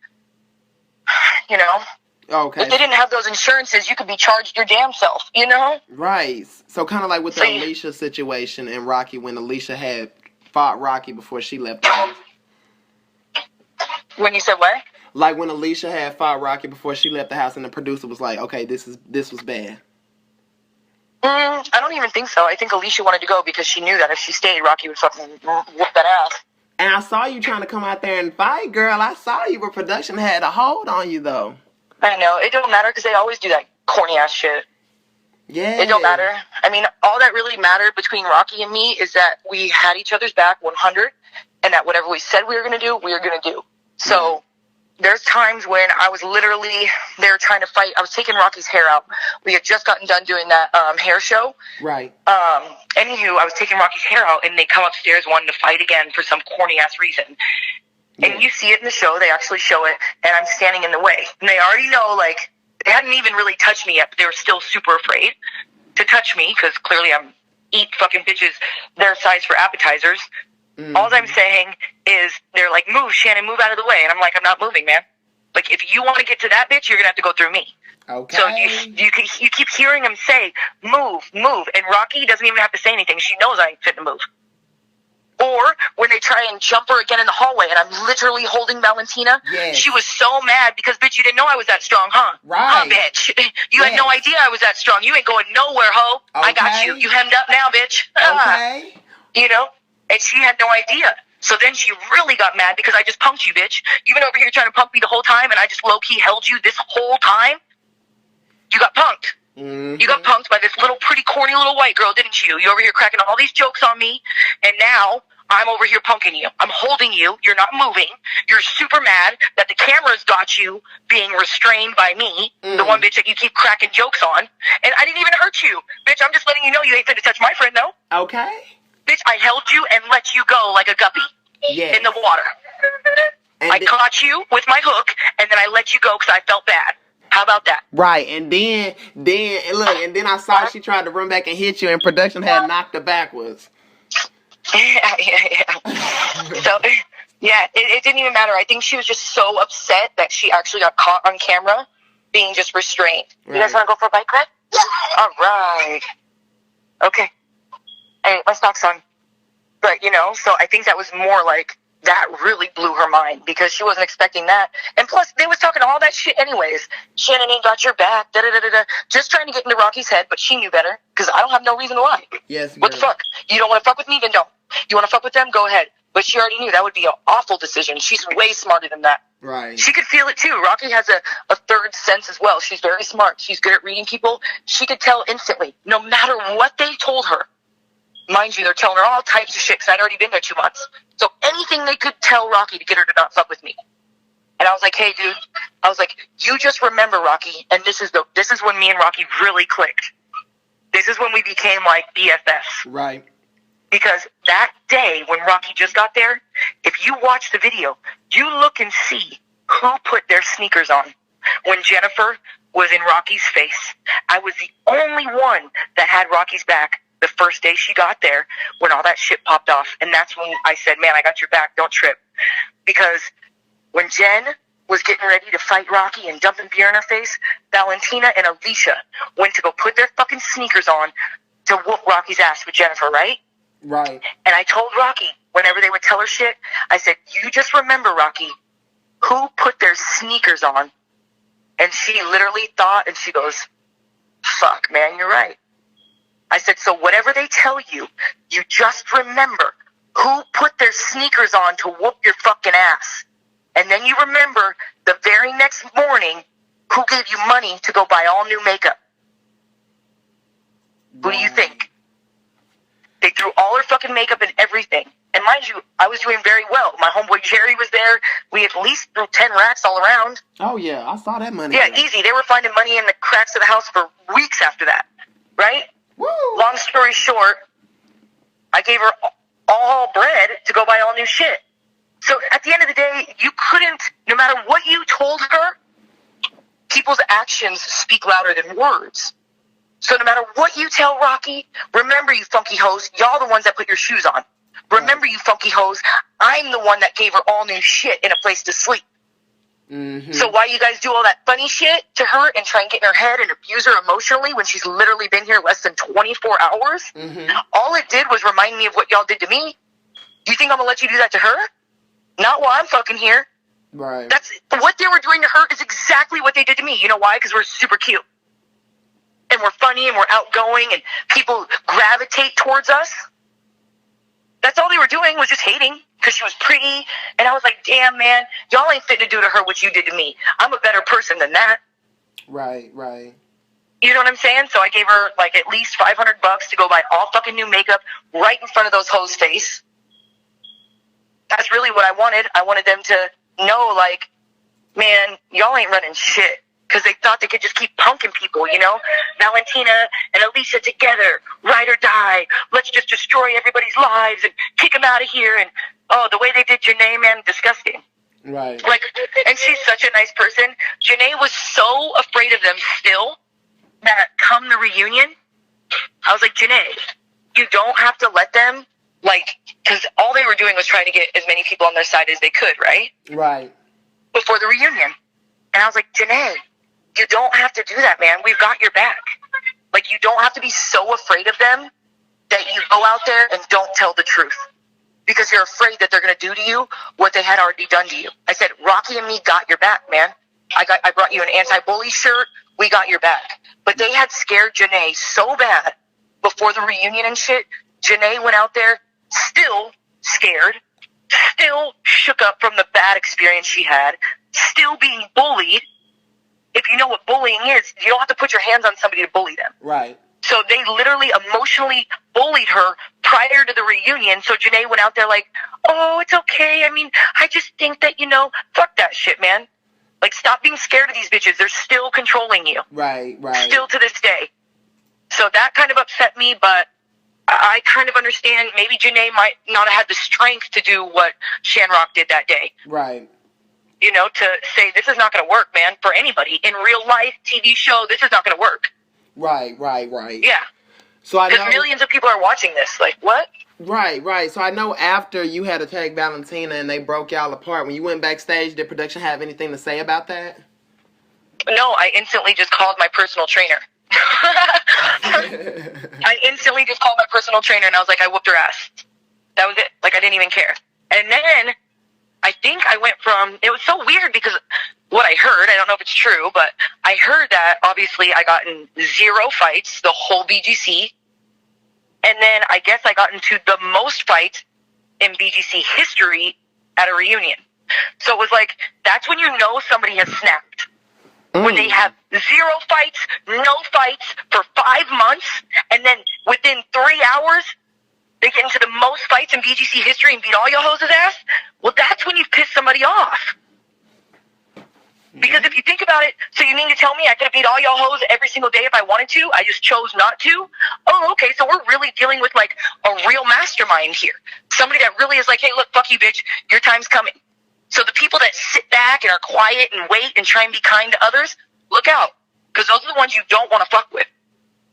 you know. Okay. If they didn't have those insurances, you could be charged your damn self, you know? Right. So kind of like with the Alicia situation and Rocky, when Alicia had fought Rocky before she left the house. When you said what? Like when Alicia had fought Rocky before she left the house and the producer was like, okay, this was bad. I don't even think so. I think Alicia wanted to go because she knew that if she stayed, Rocky would fucking whoop that ass. And I saw you trying to come out there and fight, girl. I saw you, but production had a hold on you, though. I know. It don't matter because they always do that corny ass shit. Yeah. It don't matter. I mean, all that really mattered between Rocky and me is that we had each other's back 100 and that whatever we said we were going to do, we were going to do. So there's times when I was literally there trying to fight. I was taking Rocky's hair out. We had just gotten done doing that hair show. Right. Anywho, I was taking Rocky's hair out, and they come upstairs wanting to fight again for some corny-ass reason. Yeah. And you see it in the show. They actually show it, and I'm standing in the way. And they already know, like, they hadn't even really touched me yet, but they were still super afraid to touch me because clearly I'm eat fucking bitches their size for appetizers. Mm-hmm. All I'm saying is they're like, move, Shannon, move out of the way. And I'm like, I'm not moving, man. Like, if you want to get to that bitch, you're going to have to go through me. Okay. So you keep hearing him say, move. And Rocky doesn't even have to say anything. She knows I ain't fit to move. Or when they try and jump her again in the hallway and I'm literally holding Valentina, she was so mad because, bitch, you didn't know I was that strong, huh? Right. Huh, bitch? You had no idea I was that strong. You ain't going nowhere, ho. Okay. I got you. You hemmed up now, bitch. Okay. You know? And she had no idea. So then she really got mad because I just punked you, bitch. You've been over here trying to punk me the whole time and I just low-key held you this whole time? You got punked. Mm-hmm. You got punked by this little pretty corny little white girl, didn't you? You're over here cracking all these jokes on me, and now I'm over here punking you. I'm holding you. You're not moving. You're super mad that the camera's got you being restrained by me, the one bitch that you keep cracking jokes on, and I didn't even hurt you. Bitch, I'm just letting you know you ain't fit to touch my friend, though. Okay. Bitch, I held you and let you go like a guppy in the water. And I caught you with my hook, and then I let you go because I felt bad. How about that? Right, and then I saw she tried to run back and hit you, and production had knocked her backwards. Yeah. So, yeah, it didn't even matter. I think she was just so upset that she actually got caught on camera being just restrained. Right. You guys want to go for a bike ride? Yeah. All right. Okay. Hey, my stock's on. But, you know, so I think that was more like, that really blew her mind because she wasn't expecting that. And plus, they was talking all that shit anyways. Shannon ain't got your back, da-da-da-da-da. Just trying to get into Rocky's head, but she knew better because I don't have no reason to lie. Yes, what the fuck? You don't want to fuck with me? Then don't. You want to fuck with them? Go ahead. But she already knew that would be an awful decision. She's way smarter than that. Right. She could feel it too. Rocky has a third sense as well. She's very smart. She's good at reading people. She could tell instantly, no matter what they told her. Mind you, they're telling her all types of shit because I'd already been there 2 months. So anything they could tell Rocky to get her to not fuck with me. And I was like, hey, dude. I was like, you just remember, Rocky, and this is when me and Rocky really clicked. This is when we became like BFFs. Right. Because that day when Rocky just got there, if you watch the video, you look and see who put their sneakers on. When Jennifer was in Rocky's face, I was the only one that had Rocky's back. The first day she got there, when all that shit popped off. And that's when I said, man, I got your back, don't trip. Because when Jen was getting ready to fight Rocky and dumping beer in her face, Valentina and Alicia went to go put their fucking sneakers on to whoop Rocky's ass with Jennifer, right? Right. And I told Rocky, whenever they would tell her shit, I said, you just remember, Rocky, who put their sneakers on? And she literally thought, and she goes, fuck, man, you're right. I said, so whatever they tell you, you just remember who put their sneakers on to whoop your fucking ass. And then you remember the very next morning who gave you money to go buy all new makeup. Who do you think? They threw all her fucking makeup and everything. And mind you, I was doing very well. My homeboy Jerry was there. We at least threw 10 racks all around. Oh, yeah. I saw that money. Yeah, easy. They were finding money in the cracks of the house for weeks after that. Right? Woo! Long story short, I gave her all bread to go buy all new shit. So at the end of the day, you couldn't, no matter what you told her, people's actions speak louder than words. So no matter what you tell Rocky, remember, you funky hoes, y'all the ones that put your shoes on. Remember, you funky hoes, I'm the one that gave her all new shit and a place to sleep. Mm-hmm. So why you guys do all that funny shit to her and try and get in her head and abuse her emotionally when she's literally been here less than 24 hours? Mm-hmm. All it did was remind me of what y'all did to me. You think I'm going to let you do that to her? Not while I'm fucking here. Right. That's what they were doing to her is exactly what they did to me. You know why? Because we're super cute. And we're funny and we're outgoing and people gravitate towards us. That's all they were doing was just hating because she was pretty. And I was like, damn, man, y'all ain't fit to do to her what you did to me. I'm a better person than that. Right, right. You know what I'm saying? So I gave her like at least $500 to go buy all fucking new makeup right in front of those hoes' face. That's really what I wanted. I wanted them to know, like, man, y'all ain't running shit. Because they thought they could just keep punking people, you know? Valentina and Alicia together, ride or die. Let's just destroy everybody's lives and kick them out of here. And, oh, the way they did Janae, man, disgusting. Right. Like, and she's such a nice person. Janae was so afraid of them still that come the reunion, I was like, Janae, you don't have to let them, like, because all they were doing was trying to get as many people on their side as they could, right? Right. Before the reunion. And I was like, Janae, you don't have to do that, man. We've got your back. Like, you don't have to be so afraid of them that you go out there and don't tell the truth. Because you're afraid that they're going to do to you what they had already done to you. I said, Rocky and me got your back, man. I brought you an anti-bully shirt. We got your back. But they had scared Janae so bad before the reunion and shit. Janae went out there still scared, still shook up from the bad experience she had, still being bullied. If you know what bullying is, you don't have to put your hands on somebody to bully them. Right. So they literally emotionally bullied her prior to the reunion. So Janae went out there like, oh, it's okay. I mean, I just think that, you know, fuck that shit, man. Like, stop being scared of these bitches. They're still controlling you. Right, right. Still to this day. So that kind of upset me, but I kind of understand maybe Janae might not have had the strength to do what Shanrock did that day. Right. You know, to say, this is not going to work, man, for anybody. In real life, TV show, this is not going to work. Right, right, right. Yeah. So I know because millions of people are watching this. Like, what? Right, right. So I know after you had attacked Valentina and they broke y'all apart, when you went backstage, did production have anything to say about that? No, I instantly just called my personal trainer. I instantly just called my personal trainer and I was like, I whooped her ass. That was it. Like, I didn't even care. And then I think I went from, it was so weird because what I heard, I don't know if it's true, but I heard that obviously I got in 0 fights the whole BGC. And then I guess I got into the most fights in BGC history at a reunion. So it was like, that's when you know somebody has snapped. When they have 0 fights, no fights for 5 months, and then within 3 hours, they get into the most fights in BGC history and beat all your hoes' ass. Well, that's when you've pissed somebody off. Because if you think about it, so you mean to tell me I could have beat all y'all hoes every single day if I wanted to? I just chose not to? Oh, okay, so we're really dealing with, like, a real mastermind here. Somebody that really is like, hey, look, fuck you, bitch, your time's coming. So the people that sit back and are quiet and wait and try and be kind to others, look out. Because those are the ones you don't want to fuck with.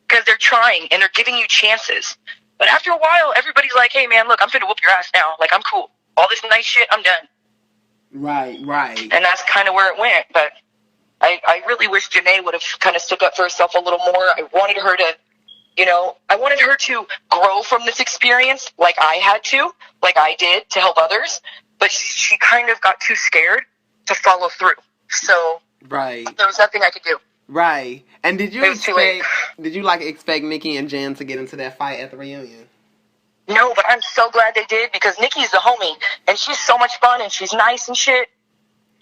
Because they're trying and they're giving you chances. But after a while, everybody's like, hey, man, look, I'm finna whoop your ass now. Like, I'm cool. All this nice shit, I'm done. Right, right. And that's kind of where it went. But I really wish Janae would have kind of stuck up for herself a little more. I wanted her to, you know, I wanted her to grow from this experience like I had to, like I did to help others. But she kind of got too scared to follow through. So right. There was nothing I could do. Right. And did you expect Nikki and Jen to get into that fight at the reunion? No, but I'm so glad they did because Nikki's the homie and she's so much fun and she's nice and shit.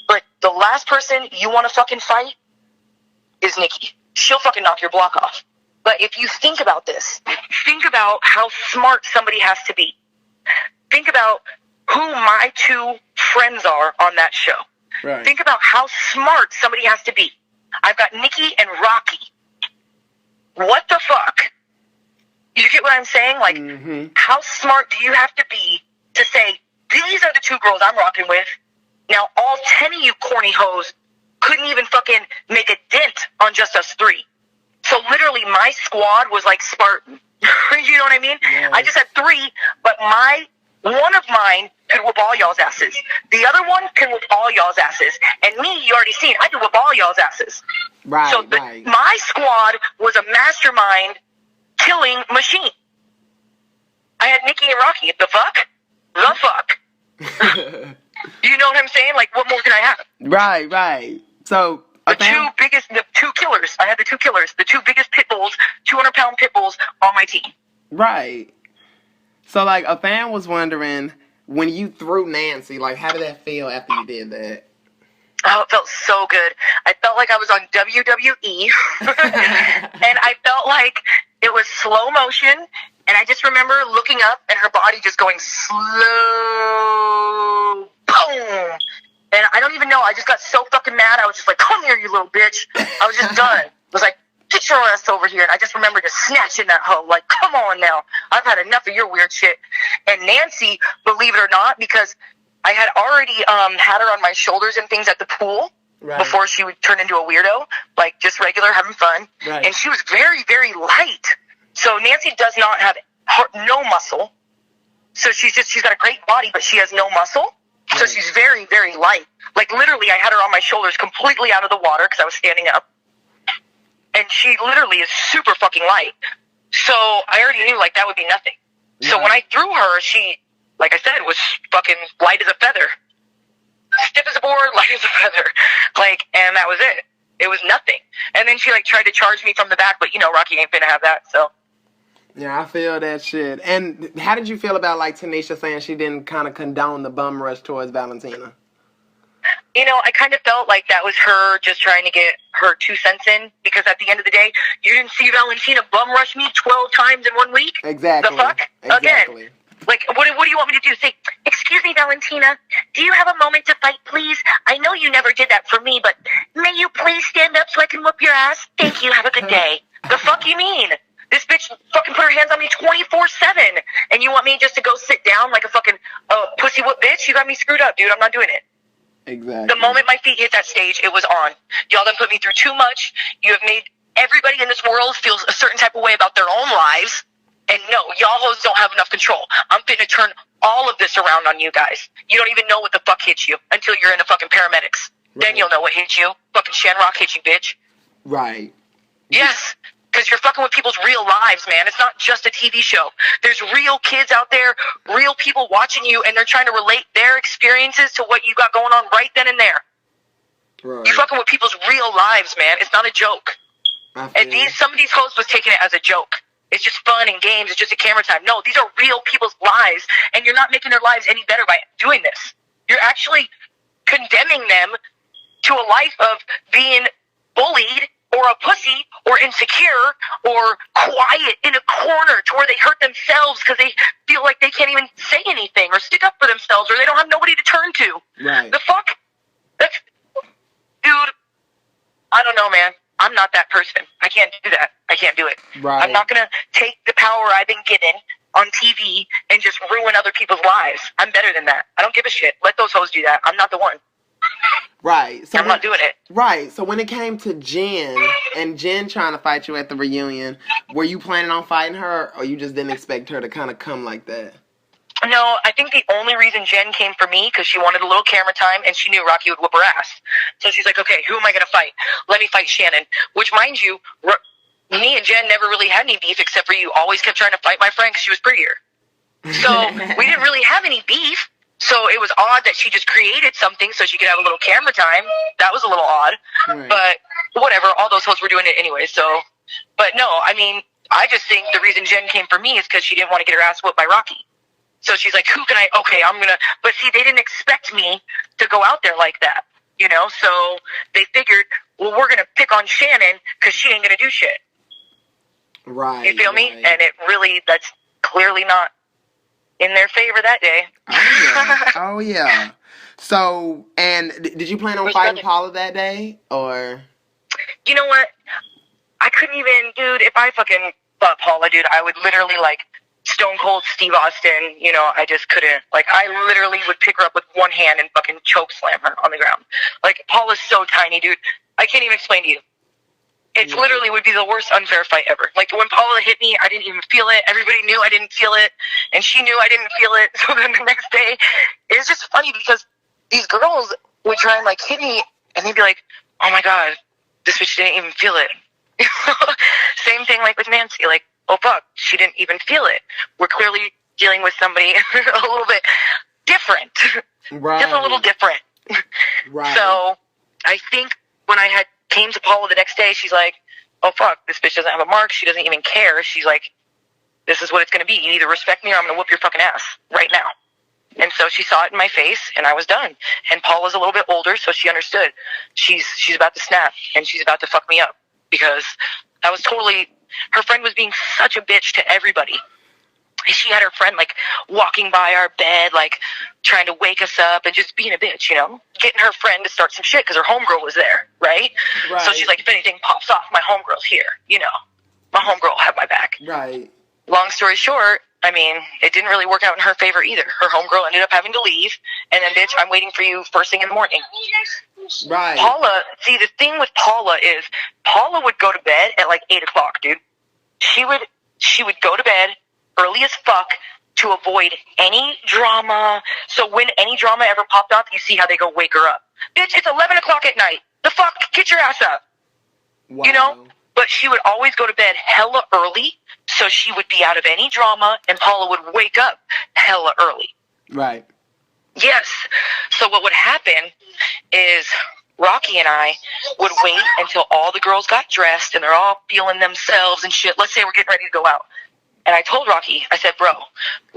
But the last person you want to fucking fight is Nikki. She'll fucking knock your block off. But if you think about this, think about how smart somebody has to be. Think about who my two friends are on that show. Right. Think about how smart somebody has to be. I've got Nikki and Rocky. What the fuck? You get what I'm saying? Like, how smart do you have to be to say, these are the two girls I'm rocking with. Now, all 10 of you corny hoes couldn't even fucking make a dent on just us three. So literally my squad was like Spartan. You know what I mean? Yeah. I just had 3, but one of mine could whip all y'all's asses. The other one can whip all y'all's asses. And me, you already seen, I could whip all y'all's asses. Right, so my squad was a mastermind killing machine. I had Nikki and Rocky. The fuck? The fuck? You know what I'm saying? Like, what more can I have? Right. So the two killers. I had the 2 killers, the 2 biggest pit bulls, 200-pound pit bulls on my team. Right. So, like, a fan was wondering, when you threw Nancy, like, how did that feel after you did that? Oh, it felt so good. I felt like I was on WWE, and I felt like it was slow motion, and I just remember looking up and her body just going slow, boom. And I don't even know, I just got so fucking mad, I was just like, come here, you little bitch. I was just done. I was like, get your ass over here. And I just remember just snatching that hoe, like, come on now. I've had enough of your weird shit. And Nancy, believe it or not, because I had already had her on my shoulders and things at the pool before she would turn into a weirdo, like just regular having fun. Right. And she was very, very light. So Nancy does not have no muscle. So she's got a great body, but she has no muscle. So she's very, very light. Like literally, I had her on my shoulders completely out of the water because I was standing up. And she literally is super fucking light. So I already knew like that would be nothing. Yeah. So when I threw her, she, like I said, was fucking light as a feather. Stiff as a board, light as a feather. Like, and that was it. It was nothing. And then she like tried to charge me from the back, but you know, Rocky ain't finna have that, so. Yeah, I feel that shit. And how did you feel about like Tanisha saying she didn't kind of condone the bum rush towards Valentina? You know, I kind of felt like that was her just trying to get her 2 cents in, because at the end of the day, you didn't see Valentina bum rush me 12 times in 1 week? Exactly. The fuck? Exactly. Again. Like, what do you want me to do? Say, excuse me, Valentina, do you have a moment to fight, please? I know you never did that for me, but may you please stand up so I can whoop your ass? Thank you, have a good day. The fuck you mean? This bitch fucking put her hands on me 24/7, and you want me just to go sit down like a fucking pussy whoop bitch? You got me screwed up, dude. I'm not doing it. Exactly. The moment my feet hit that stage, it was on. Y'all done put me through too much. You have made everybody in this world feel a certain type of way about their own lives. And no, y'all hoes don't have enough control. I'm finna turn all of this around on you guys. You don't even know what the fuck hit you until you're in the fucking paramedics. Right. Then you'll know what hit you. Fucking Shannon hit you, bitch. Right. Yes. Because you're fucking with people's real lives, man. It's not just a TV show. There's real kids out there, real people watching you, and they're trying to relate their experiences to what you got going on right then and there. Right. You fucking with people's real lives, man. It's not a joke. And some of these hosts was taking it as a joke. It's just fun and games. It's just a camera time. No, these are real people's lives, and you're not making their lives any better by doing this. You're actually condemning them to a life of being bullied or a pussy, or insecure, or quiet in a corner to where they hurt themselves because they feel like they can't even say anything or stick up for themselves, or they don't have nobody to turn to. Right. The fuck? That's, dude, I don't know, man. I'm not that person. I can't do that. I can't do it. Right. I'm not going to take the power I've been given on TV and just ruin other people's lives. I'm better than that. I don't give a shit. Let those hoes do that. I'm not the one. Right. So I'm not doing it. Right. So when it came to Jen, and Jen trying to fight you at the reunion, were you planning on fighting her, or you just didn't expect her to kind of come like that? No, I think the only reason Jen came for me, because she wanted a little camera time, and she knew Rocky would whoop her ass. So she's like, okay, who am I going to fight? Let me fight Shannon. Which, mind you, me and Jen never really had any beef, except for you always kept trying to fight my friend because she was prettier. So we didn't really have any beef. So it was odd that she just created something so she could have a little camera time. That was a little odd. Right. But whatever, all those hosts were doing it anyway. So, but no, I mean, I just think the reason Jen came for me is because she didn't want to get her ass whooped by Rocky. So she's like, who can I, okay, I'm going to, but see, they didn't expect me to go out there like that. you know? So they figured, well, we're going to pick on Shannon because she ain't going to do shit. Right. You feel me? And it really, that's clearly not in their favor that day. Oh, yeah. Oh, yeah. So, and did you plan on fighting Paula that day, or? You know what? I couldn't even, dude, if I fucking fought Paula, dude, I would literally, like, Stone Cold Steve Austin, you know, I just couldn't. Like, I literally would pick her up with one hand and fucking choke slam her on the ground. Like, Paula's so tiny, dude. I can't even explain to you. It literally would be the worst unfair fight ever. Like, when Paula hit me, I didn't even feel it. Everybody knew I didn't feel it. And she knew I didn't feel it. So then the next day, it was just funny because these girls would try and, like, hit me, and they'd be like, oh, my God, this bitch didn't even feel it. Same thing, like, with Nancy. Like, oh, fuck, she didn't even feel it. We're clearly dealing with somebody a little bit different. Right. Just a little different. Right. So I think when I had came to Paula the next day, she's like, oh, fuck, this bitch doesn't have a mark. She doesn't even care. She's like, this is what it's going to be. You either respect me or I'm going to whoop your fucking ass right now. And so she saw it in my face, and I was done. And Paula's a little bit older, so she understood. She's about to snap, and she's about to fuck me up. Because I was totally, her friend was being such a bitch to everybody. She had her friend, like, walking by our bed, like, trying to wake us up and just being a bitch, you know? Getting her friend to start some shit because her homegirl was there, right? So she's like, if anything pops off, my homegirl's here, you know? My homegirl will have my back. Right. Long story short, I mean, it didn't really work out in her favor either. Her homegirl ended up having to leave, and then, bitch, I'm waiting for you first thing in the morning. Right. Paula, see, the thing with Paula is, Paula would go to bed at, like, 8 o'clock, dude. She would go to bed early as fuck to avoid any drama. So when any drama ever popped up, you see how they go wake her up. Bitch, it's 11 o'clock at night. The fuck? Get your ass up. Wow. You know? But she would always go to bed hella early, so she would be out of any drama, and Paula would wake up hella early. Right. Yes. So what would happen is Rocky and I would wait until all the girls got dressed and they're all feeling themselves and shit. Let's say we're getting ready to go out. And I told Rocky, I said, bro,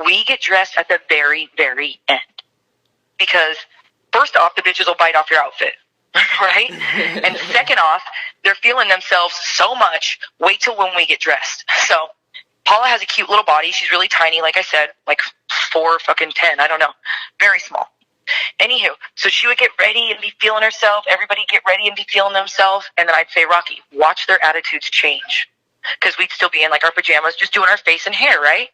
we get dressed at the very, very end. Because first off, the bitches will bite off your outfit. Right? And second off, they're feeling themselves so much. Wait till when we get dressed. So Paula has a cute little body. She's really tiny, like I said, like 4'10", I don't know. Very small. Anywho, so she would get ready and be feeling herself. Everybody get ready and be feeling themselves. And then I'd say, Rocky, watch their attitudes change. Because we'd still be in, like, our pajamas, just doing our face and hair, right?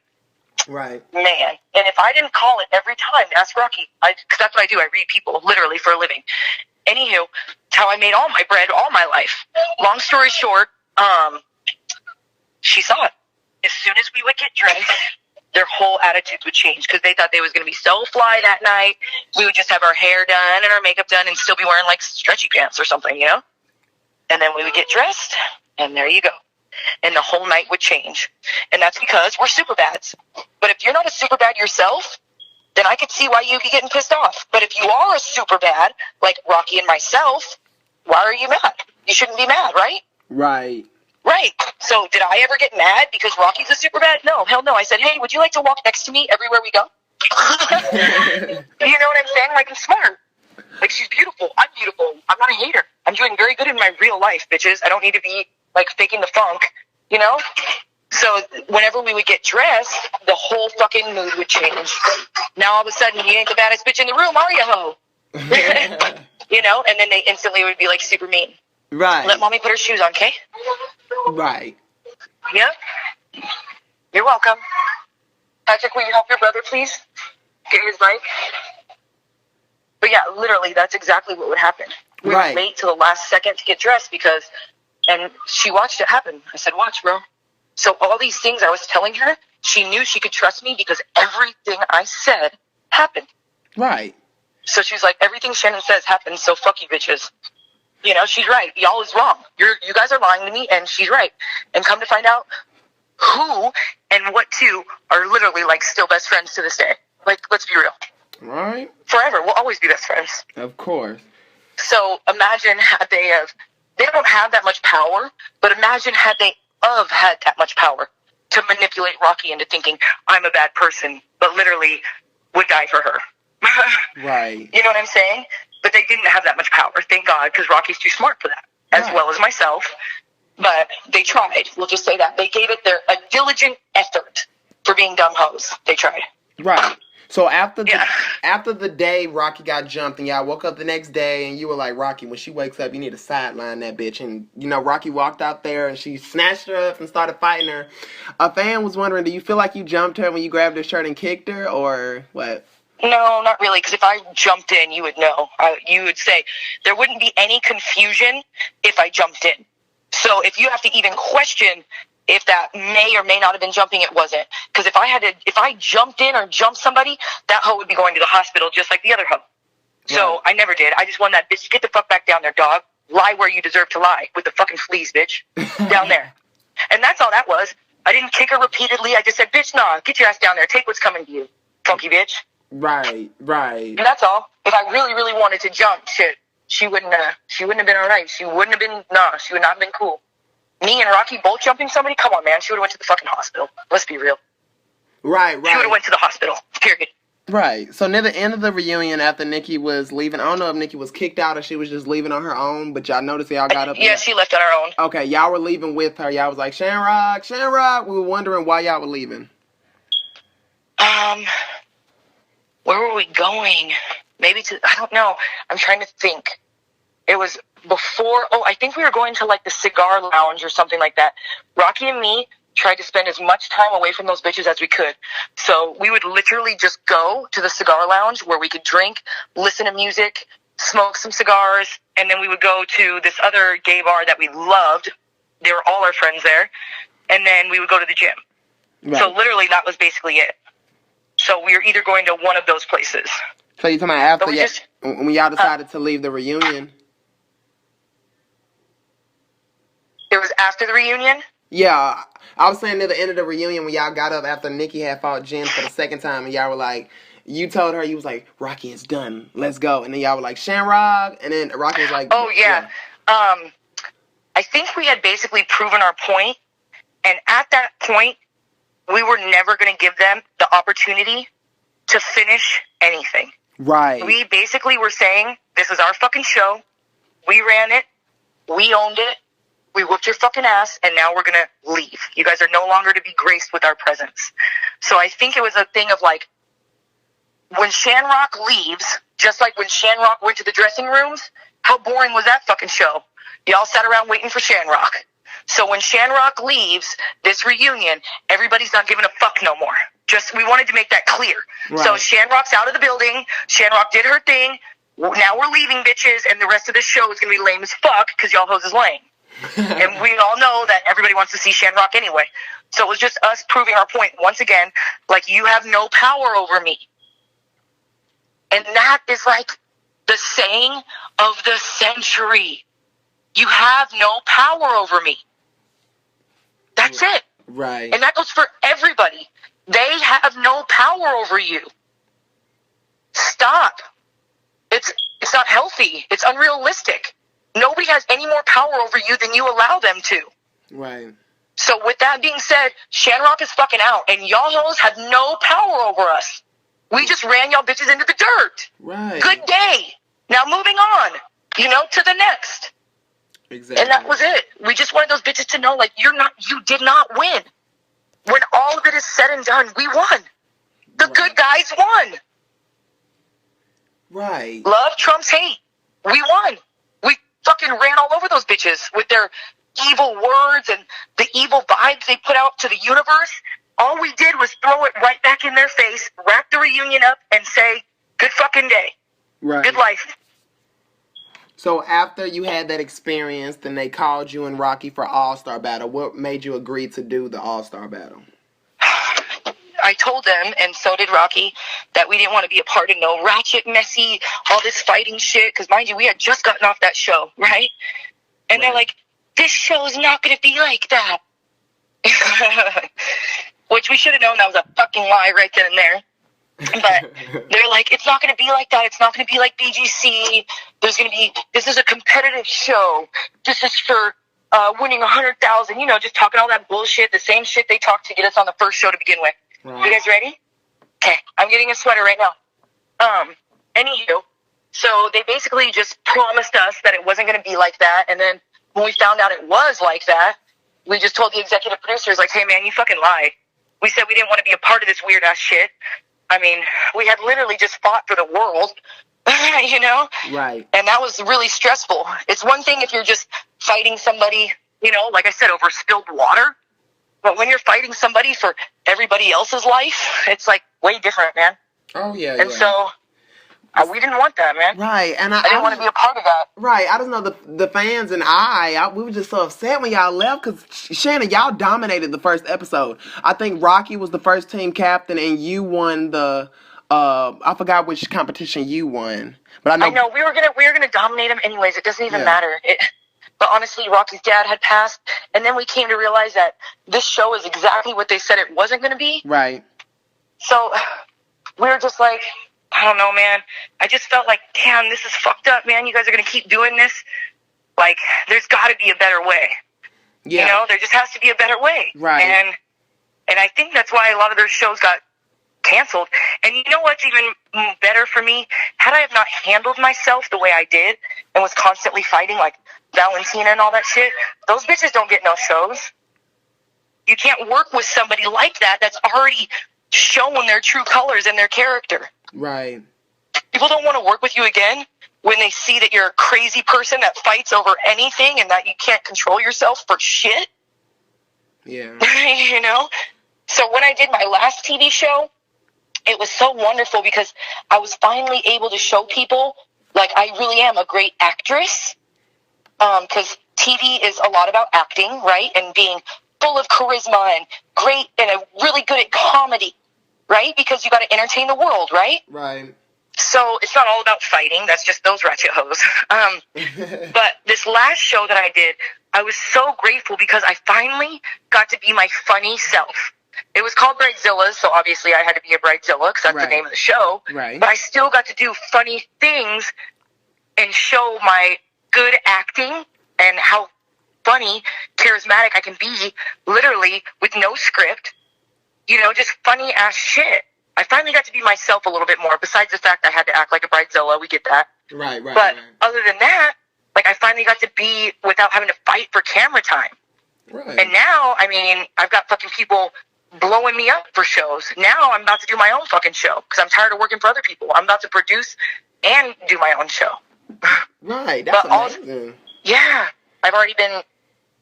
Right. Man. And if I didn't call it every time, ask Rocky. Because that's what I do. I read people, literally, for a living. Anywho, it's how I made all my bread all my life. Long story short, she saw it. As soon as we would get dressed, their whole attitudes would change because they thought they was going to be so fly that night. We would just have our hair done and our makeup done and still be wearing, like, stretchy pants or something, you know? And then we would get dressed, and there you go. And the whole night would change. And that's because we're super bads. But if you're not a super bad yourself, then I could see why you'd be getting pissed off. But if you are a super bad, like Rocky and myself, why are you mad? You shouldn't be mad, right? Right. Right. So did I ever get mad because Rocky's a super bad? No, hell no. I said, hey, would you like to walk next to me everywhere we go? You know what I'm saying? Like, I'm smart. Like, she's beautiful. I'm beautiful. I'm not a hater. I'm doing very good in my real life, bitches. I don't need to be, like, faking the funk, you know? So whenever we would get dressed, the whole fucking mood would change. Now all of a sudden, you ain't the baddest bitch in the room, are you, ho? You know? And then they instantly would be, like, super mean. Right. Let mommy put her shoes on, okay? Right. Yep. You're welcome. Patrick, will you help your brother, please? Get his bike? But yeah, literally, that's exactly what would happen. We would wait till the last second to get dressed because, and she watched it happen. I said, watch, bro. So all these things I was telling her, she knew she could trust me because everything I said happened. Right. So she's like, everything Shannon says happens, so fuck you bitches. You know, she's right. Y'all is wrong. You guys are lying to me, and she's right. And come to find out, who and what two are literally, like, still best friends to this day. Like, let's be real. Right. Forever. We'll always be best friends. Of course. So imagine had they don't have that much power, but imagine had they had that much power to manipulate Rocky into thinking I'm a bad person, but literally would die for her. Right. You know what I'm saying? but they didn't have that much power, thank God, because Rocky's too smart for that, as well as myself. But they tried. We'll just say that. They gave it a diligent effort for being dumb hoes. They tried. Right. So after the day Rocky got jumped and y'all woke up the next day and you were like, Rocky, when she wakes up, you need to sideline that bitch. And, you know, Rocky walked out there and she snatched her up and started fighting her. A fan was wondering, do you feel like you jumped her when you grabbed her shirt and kicked her, or what? No, not really, because if I jumped in, you would know. You would say there wouldn't be any confusion if I jumped in. So if you have to even question if that may or may not have been jumping, it wasn't. Because if I jumped in or jumped somebody, that hoe would be going to the hospital just like the other hoe. So I never did. I just wanted that bitch, get the fuck back down there, dog. Lie where you deserve to lie, with the fucking fleas, bitch. Down there. And that's all that was. I didn't kick her repeatedly. I just said, bitch, nah, get your ass down there. Take what's coming to you, funky bitch. Right. And that's all. If I really, really wanted to jump, shit, she wouldn't have been alright. She would not have been cool. Me and Rocky both jumping somebody? Come on, man. She would have went to the fucking hospital. Let's be real. Right. She would have went to the hospital. Period. Right. So near the end of the reunion, after Nikki was leaving, I don't know if Nikki was kicked out or she was just leaving on her own, but y'all noticed y'all got up. Yeah, she left on her own. Okay, y'all were leaving with her. Y'all was like, Shannon Rock. We were wondering why y'all were leaving. Where were we going? Maybe I don't know. I'm trying to think. It was before, I think we were going to like the cigar lounge or something like that. Rocky and me tried to spend as much time away from those bitches as we could. So we would literally just go to the cigar lounge where we could drink, listen to music, smoke some cigars, and then we would go to this other gay bar that we loved. They were all our friends there. And then we would go to the gym. Right. So literally that was basically it. So we were either going to one of those places. So you're talking about after when y'all decided to leave the reunion? It was after the reunion? Yeah, I was saying near the end of the reunion when y'all got up after Nikki had fought Jen for the second time and y'all were like, you told her, you was like, Rocky is done, let's go. And then y'all were like, Shamrock, and then Rocky was like, oh yeah. I think we had basically proven our point, and at that point, we were never going to give them the opportunity to finish anything. Right. We basically were saying, this is our fucking show, we ran it, we owned it, we whooped your fucking ass, and now we're going to leave. You guys are no longer to be graced with our presence. So I think it was a thing of like, when Shamrock leaves, just like when Shamrock went to the dressing rooms, how boring was that fucking show? Y'all sat around waiting for Shamrock. So when Shamrock leaves this reunion, everybody's not giving a fuck no more. We wanted to make that clear. Right. So Shamrock's out of the building. Shamrock did her thing. Now we're leaving, bitches, and the rest of this show is going to be lame as fuck because y'all hoes is lame. And we all know that everybody wants to see Shamrock anyway. So it was just us proving our point once again, like, you have no power over me. And that is like the saying of the century. You have no power over me. That's it. Right. And that goes for everybody. They have no power over you. Stop. It's not healthy. It's unrealistic. Nobody has any more power over you than you allow them to. Right. So with that being said, Shamrock is fucking out, and y'all hoes have no power over us. We just ran y'all bitches into the dirt. Right. Good day. Now moving on, to the next. Exactly. And that was it. We just wanted those bitches to know, like, you did not win. When all of it is said and done, we won. The good guys won. Right. Love trumps hate. We won. We fucking ran all over those bitches with their evil words and the evil vibes they put out to the universe. All we did was throw it right back in their face, wrap the reunion up, and say, good fucking day. Right. Good life. So after you had that experience, then they called you and Rocky for All-Star Battle. What made you agree to do the All-Star Battle? I told them, and so did Rocky, that we didn't want to be a part of no ratchet, messy, all this fighting shit. Because mind you, we had just gotten off that show, right? And they're like, this show's not going to be like that. Which we should have known that was a fucking lie right then and there. But they're like, it's not going to be like that. It's not going to be like BGC. This is a competitive show. This is for winning 100,000. Just talking all that bullshit, the same shit they talked to get us on the first show to begin with. Right. You guys ready? Okay, I'm getting a sweater right now. Anywho, So they basically just promised us that it wasn't going to be like that. And then when we found out it was like that, we just told the executive producers, like, hey, man, you fucking lied. We said we didn't want to be a part of this weird-ass shit. I mean, we had literally just fought for the world, you know? Right. And that was really stressful. It's one thing if you're just fighting somebody, you know, like I said, over spilled water. But when you're fighting somebody for everybody else's life, it's, like, way different, man. Oh, yeah, And so we didn't want that, man. Right, and I didn't want to be a part of that. Right, I just know the fans and we were just so upset when y'all left because Shannon, y'all dominated the first episode. I think Rocky was the first team captain, and you won the I forgot which competition you won, but I know we were gonna dominate them anyways. It doesn't even matter. But honestly, Rocky's dad had passed, and then we came to realize that this show is exactly what they said it wasn't gonna be. Right. So we were just like, I don't know, man. I just felt like, damn, this is fucked up, man. You guys are going to keep doing this? Like, there's got to be a better way. Yeah. You know, there just has to be a better way. Right. And I think that's why a lot of their shows got canceled. And you know what's even better for me? Had I have not handled myself the way I did and was constantly fighting, like Valentina and all that shit, those bitches don't get no shows. You can't work with somebody like that that's already shown their true colors and their character. Right. People don't want to work with you again when they see that you're a crazy person that fights over anything and that you can't control yourself for shit. Yeah. You know? So when I did my last TV show, it was so wonderful because I was finally able to show people, like, I really am a great actress. Because TV is a lot about acting, right? And being full of charisma and great and really good at comedy. Right? Because you got to entertain the world, right? Right. So it's not all about fighting. That's just those ratchet hoes. But this last show that I did, I was so grateful because I finally got to be my funny self. It was called Bridezilla, so obviously I had to be a Bridezilla because that's the name of the show. Right. But I still got to do funny things and show my good acting and how funny, charismatic I can be, literally with no script. You know, just funny-ass shit. I finally got to be myself a little bit more, besides the fact I had to act like a Bridezilla. We get that. Right. But other than that, like, I finally got to be without having to fight for camera time. Right. And now, I mean, I've got fucking people blowing me up for shows. Now I'm about to do my own fucking show, because I'm tired of working for other people. I'm about to produce and do my own show. Right. That's amazing. Yeah. I've already been,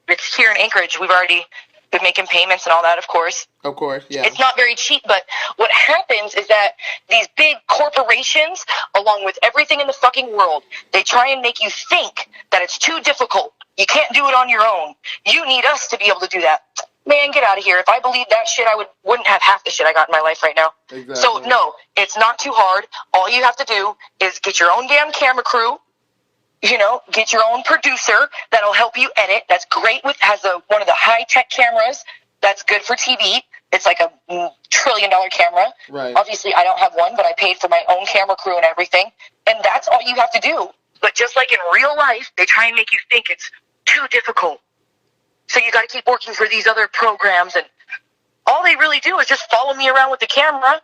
it's here in Anchorage. We've already been making payments and all that, of course. Of course, yeah. It's not very cheap, but what happens is that these big corporations, along with everything in the fucking world, they try and make you think that it's too difficult. You can't do it on your own. You need us to be able to do that. Man, get out of here. If I believed that shit, I wouldn't have half the shit I got in my life right now. Exactly. So, no, it's not too hard. All you have to do is get your own damn camera crew. You know, get your own producer that'll help you edit. That's great has one of the high-tech cameras that's good for TV. It's like a $1 trillion camera. Right. Obviously, I don't have one, but I paid for my own camera crew and everything. And that's all you have to do. But just like in real life, they try and make you think it's too difficult. So you got to keep working for these other programs. And all they really do is just follow me around with the camera.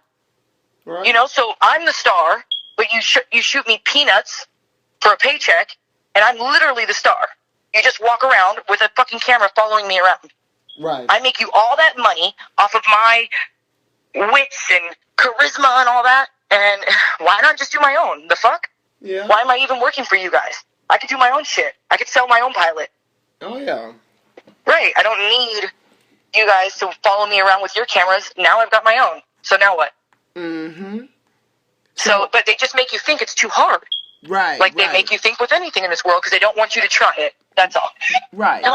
Right. You know, so I'm the star, but you shoot me peanuts for a paycheck, and I'm literally the star. You just walk around with a fucking camera following me around. Right. I make you all that money off of my wits and charisma and all that, and why not just do my own? The fuck? Yeah. Why am I even working for you guys? I could do my own shit. I could sell my own pilot. Oh, yeah. Right. I don't need you guys to follow me around with your cameras. Now I've got my own. So now what? Mm-hmm. So, but they just make you think it's too hard. Right. Like, they make you think with anything in this world because they don't want you to try it. That's all. Right.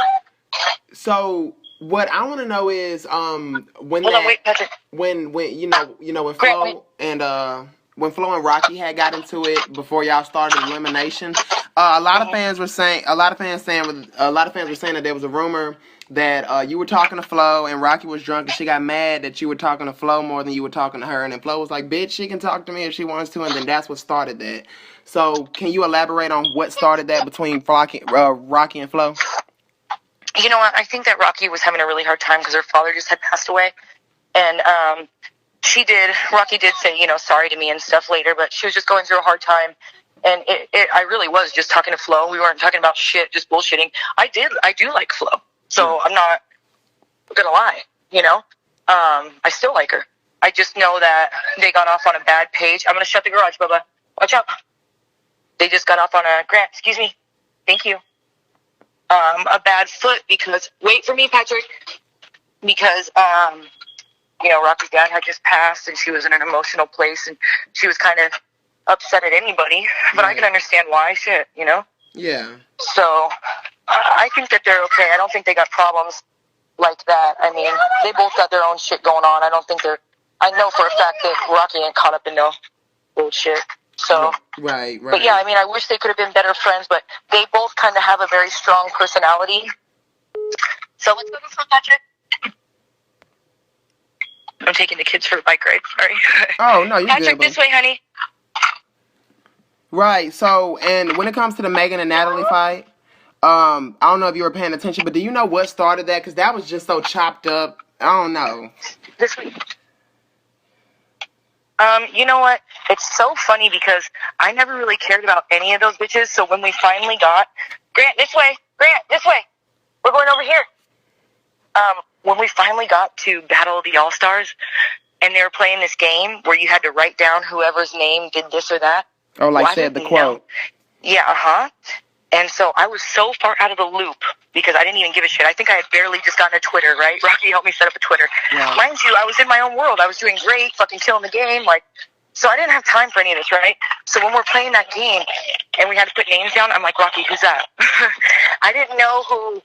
So what I want to know is when Flo and Rocky had got into it before y'all started elimination, a lot of fans were saying that there was a rumor that you were talking to Flo and Rocky was drunk and she got mad that you were talking to Flo more than you were talking to her, and then Flo was like, "Bitch, she can talk to me if she wants to," and then that's what started that. So can you elaborate on what started that between Rocky and Flo? You know what? I think that Rocky was having a really hard time because her father just had passed away, and Rocky did say, sorry to me and stuff later, but she was just going through a hard time. And I really was just talking to Flo. We weren't talking about shit, just bullshitting. I do like Flo. So I'm not gonna lie, you know? I still like her. I just know that they got off on a bad page. I'm gonna shut the garage, Bubba. Watch out. They just got off on a, Grant, excuse me. Thank you. A bad foot because, wait for me, Patrick. Because, you know, Rocky's dad had just passed and she was in an emotional place and she was kind of upset at anybody, but I can understand why, shit, you know? Yeah. So, I think that they're okay. I don't think they got problems like that. I mean, they both got their own shit going on. I don't think I know for a fact that Rocky ain't caught up in no bullshit. So, right. But yeah, I mean, I wish they could have been better friends, but they both kind of have a very strong personality. So let's go to some Patrick. I'm taking the kids for a bike ride. Sorry. Oh, no, you're Patrick, good, this way, honey. Right. So, and when it comes to the Megan and Natalie fight, I don't know if you were paying attention, but do you know what started that? Because that was just so chopped up. I don't know. This way. You know what? It's so funny because I never really cared about any of those bitches. So when we finally got Grant, this way. We're going over here. When we finally got to Battle of the All-Stars, and they were playing this game where you had to write down whoever's name did this or that. Oh, like said the quote. Yeah, And so I was so far out of the loop because I didn't even give a shit. I think I had barely just gotten a Twitter, right? Rocky helped me set up a Twitter. Yeah. Mind you, I was in my own world. I was doing great, fucking killing the game. Like, so I didn't have time for any of this, right? So when we're playing that game and we had to put names down, I'm like, Rocky, who's that? I didn't know who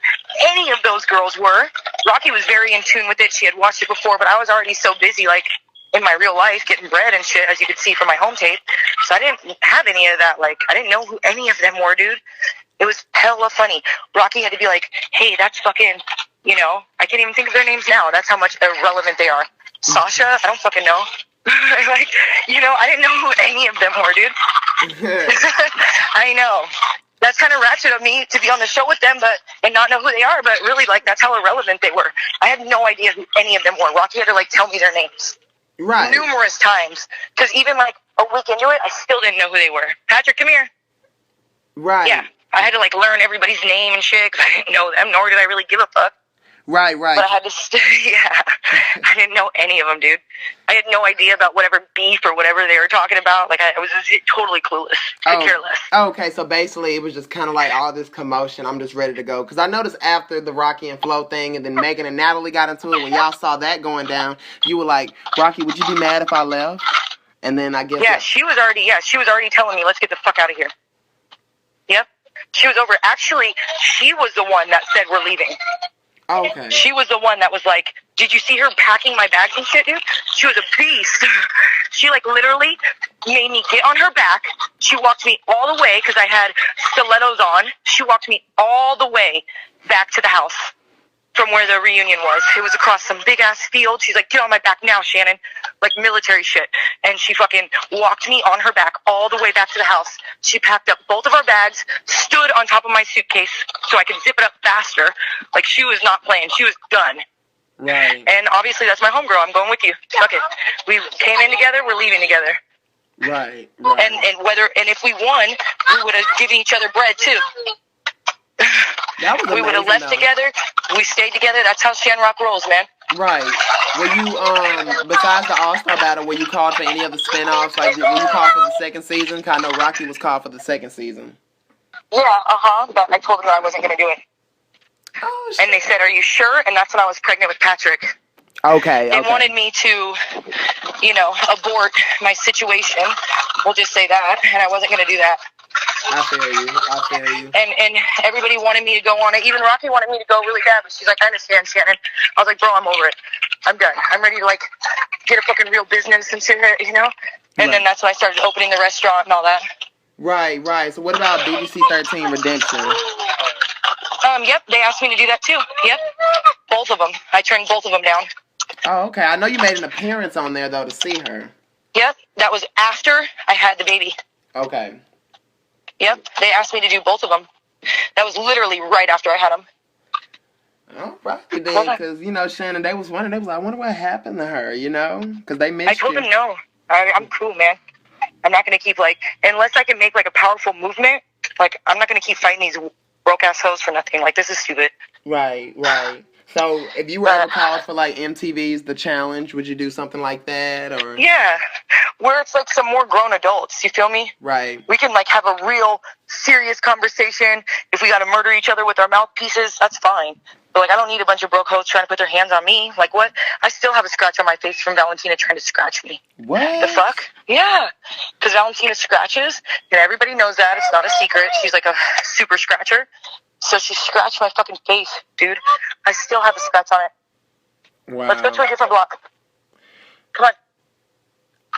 any of those girls were. Rocky was very in tune with it. She had watched it before, but I was already so busy, like, in my real life, getting bread and shit, as you could see from my home tape. So I didn't have any of that. Like, I didn't know who any of them were, dude. It was hella funny. Rocky had to be like, hey, that's fucking, you know, I can't even think of their names now. That's how much irrelevant they are. Sasha, I don't fucking know. Like, you know, I didn't know who any of them were, dude. I know. That's kind of ratchet of me to be on the show with them, and not know who they are, but really, like, that's how irrelevant they were. I had no idea who any of them were. Rocky had to, like, tell me their names. Right. Numerous times. Because even, like, a week into it, I still didn't know who they were. Patrick, come here. Right. Yeah. I had to, like, learn everybody's name and shit because I didn't know them, nor did I really give a fuck. Right. But I had to I didn't know any of them, dude. I had no idea about whatever beef or whatever they were talking about. Like, I was totally clueless. Could care less. Okay, so basically it was just kind of like all this commotion. I'm just ready to go. Because I noticed after the Rocky and Flo thing and then Megan and Natalie got into it, when y'all saw that going down, you were like, Rocky, would you be mad if I left? And then I guess... Yeah, she was already telling me, let's get the fuck out of here. Yep. She was over. Actually, she was the one that said we're leaving. Oh, okay. She was the one that was like, did you see her packing my bags and shit, dude? She was a beast. She, like, literally made me get on her back. She walked me all the way, because I had stilettos on. She walked me all the way back to the house from where the reunion was. It was across some big-ass field. She's like, get on my back now, Shannon. Like, military shit. And she fucking walked me on her back all the way back to the house. She packed up both of our bags, stood on top of my suitcase so I could zip it up faster. Like, she was not playing. She was done. Right. And obviously, that's my homegirl. I'm going with you. Fuck it. We came in together. We're leaving together. Right. And if we won, we would have given each other bread, too. That was amazing, we would have left together. We stayed together. That's how Shanrock rolls, man. Right. Were you, besides the All-Star Battle, were you called for any of the spinoffs? Like, were you called for the second season? Because I know Rocky was called for the second season. Yeah, but I told them I wasn't going to do it. Oh, shit. And they said, are you sure? And that's when I was pregnant with Patrick. Okay. They wanted me to, you know, abort my situation. We'll just say that. And I wasn't going to do that. I feel you. And everybody wanted me to go on it. Even Rocky wanted me to go really bad, but she's like, I understand, Shannon. I was like, bro, I'm over it. I'm done. I'm ready to, like, get a fucking real business and shit, you know? And then that's when I started opening the restaurant and all that. Right. So what about BGC10 Redemption? Yep, they asked me to do that too. Yep. Both of them. I turned both of them down. Oh, okay. I know you made an appearance on there, though, to see her. Yep, that was after I had the baby. Okay. Yep, they asked me to do both of them. That was literally right after I had them. Oh, right. Because, you know, Shannon, they was wondering, I wonder what happened to her, you know? Because they missed you. I told them no. I'm cool, man. I'm not going to keep, like, unless I can make, like, a powerful movement, like, I'm not going to keep fighting these broke-ass hoes for nothing. Like, this is stupid. Right, right. So, if you were ever called for, like, MTV's The Challenge, would you do something like that, or? Yeah, where it's, like, some more grown adults, you feel me? Right. We can, like, have a real serious conversation. If we got to murder each other with our mouthpieces, that's fine. But, like, I don't need a bunch of broke hoes trying to put their hands on me. Like, what? I still have a scratch on my face from Valentina trying to scratch me. What? The fuck? Yeah. Because Valentina scratches, and everybody knows that. It's not a secret. She's, like, a super scratcher. So she scratched my fucking face, dude. I still have a scratch on it. Wow. Let's go to a different block. Come on.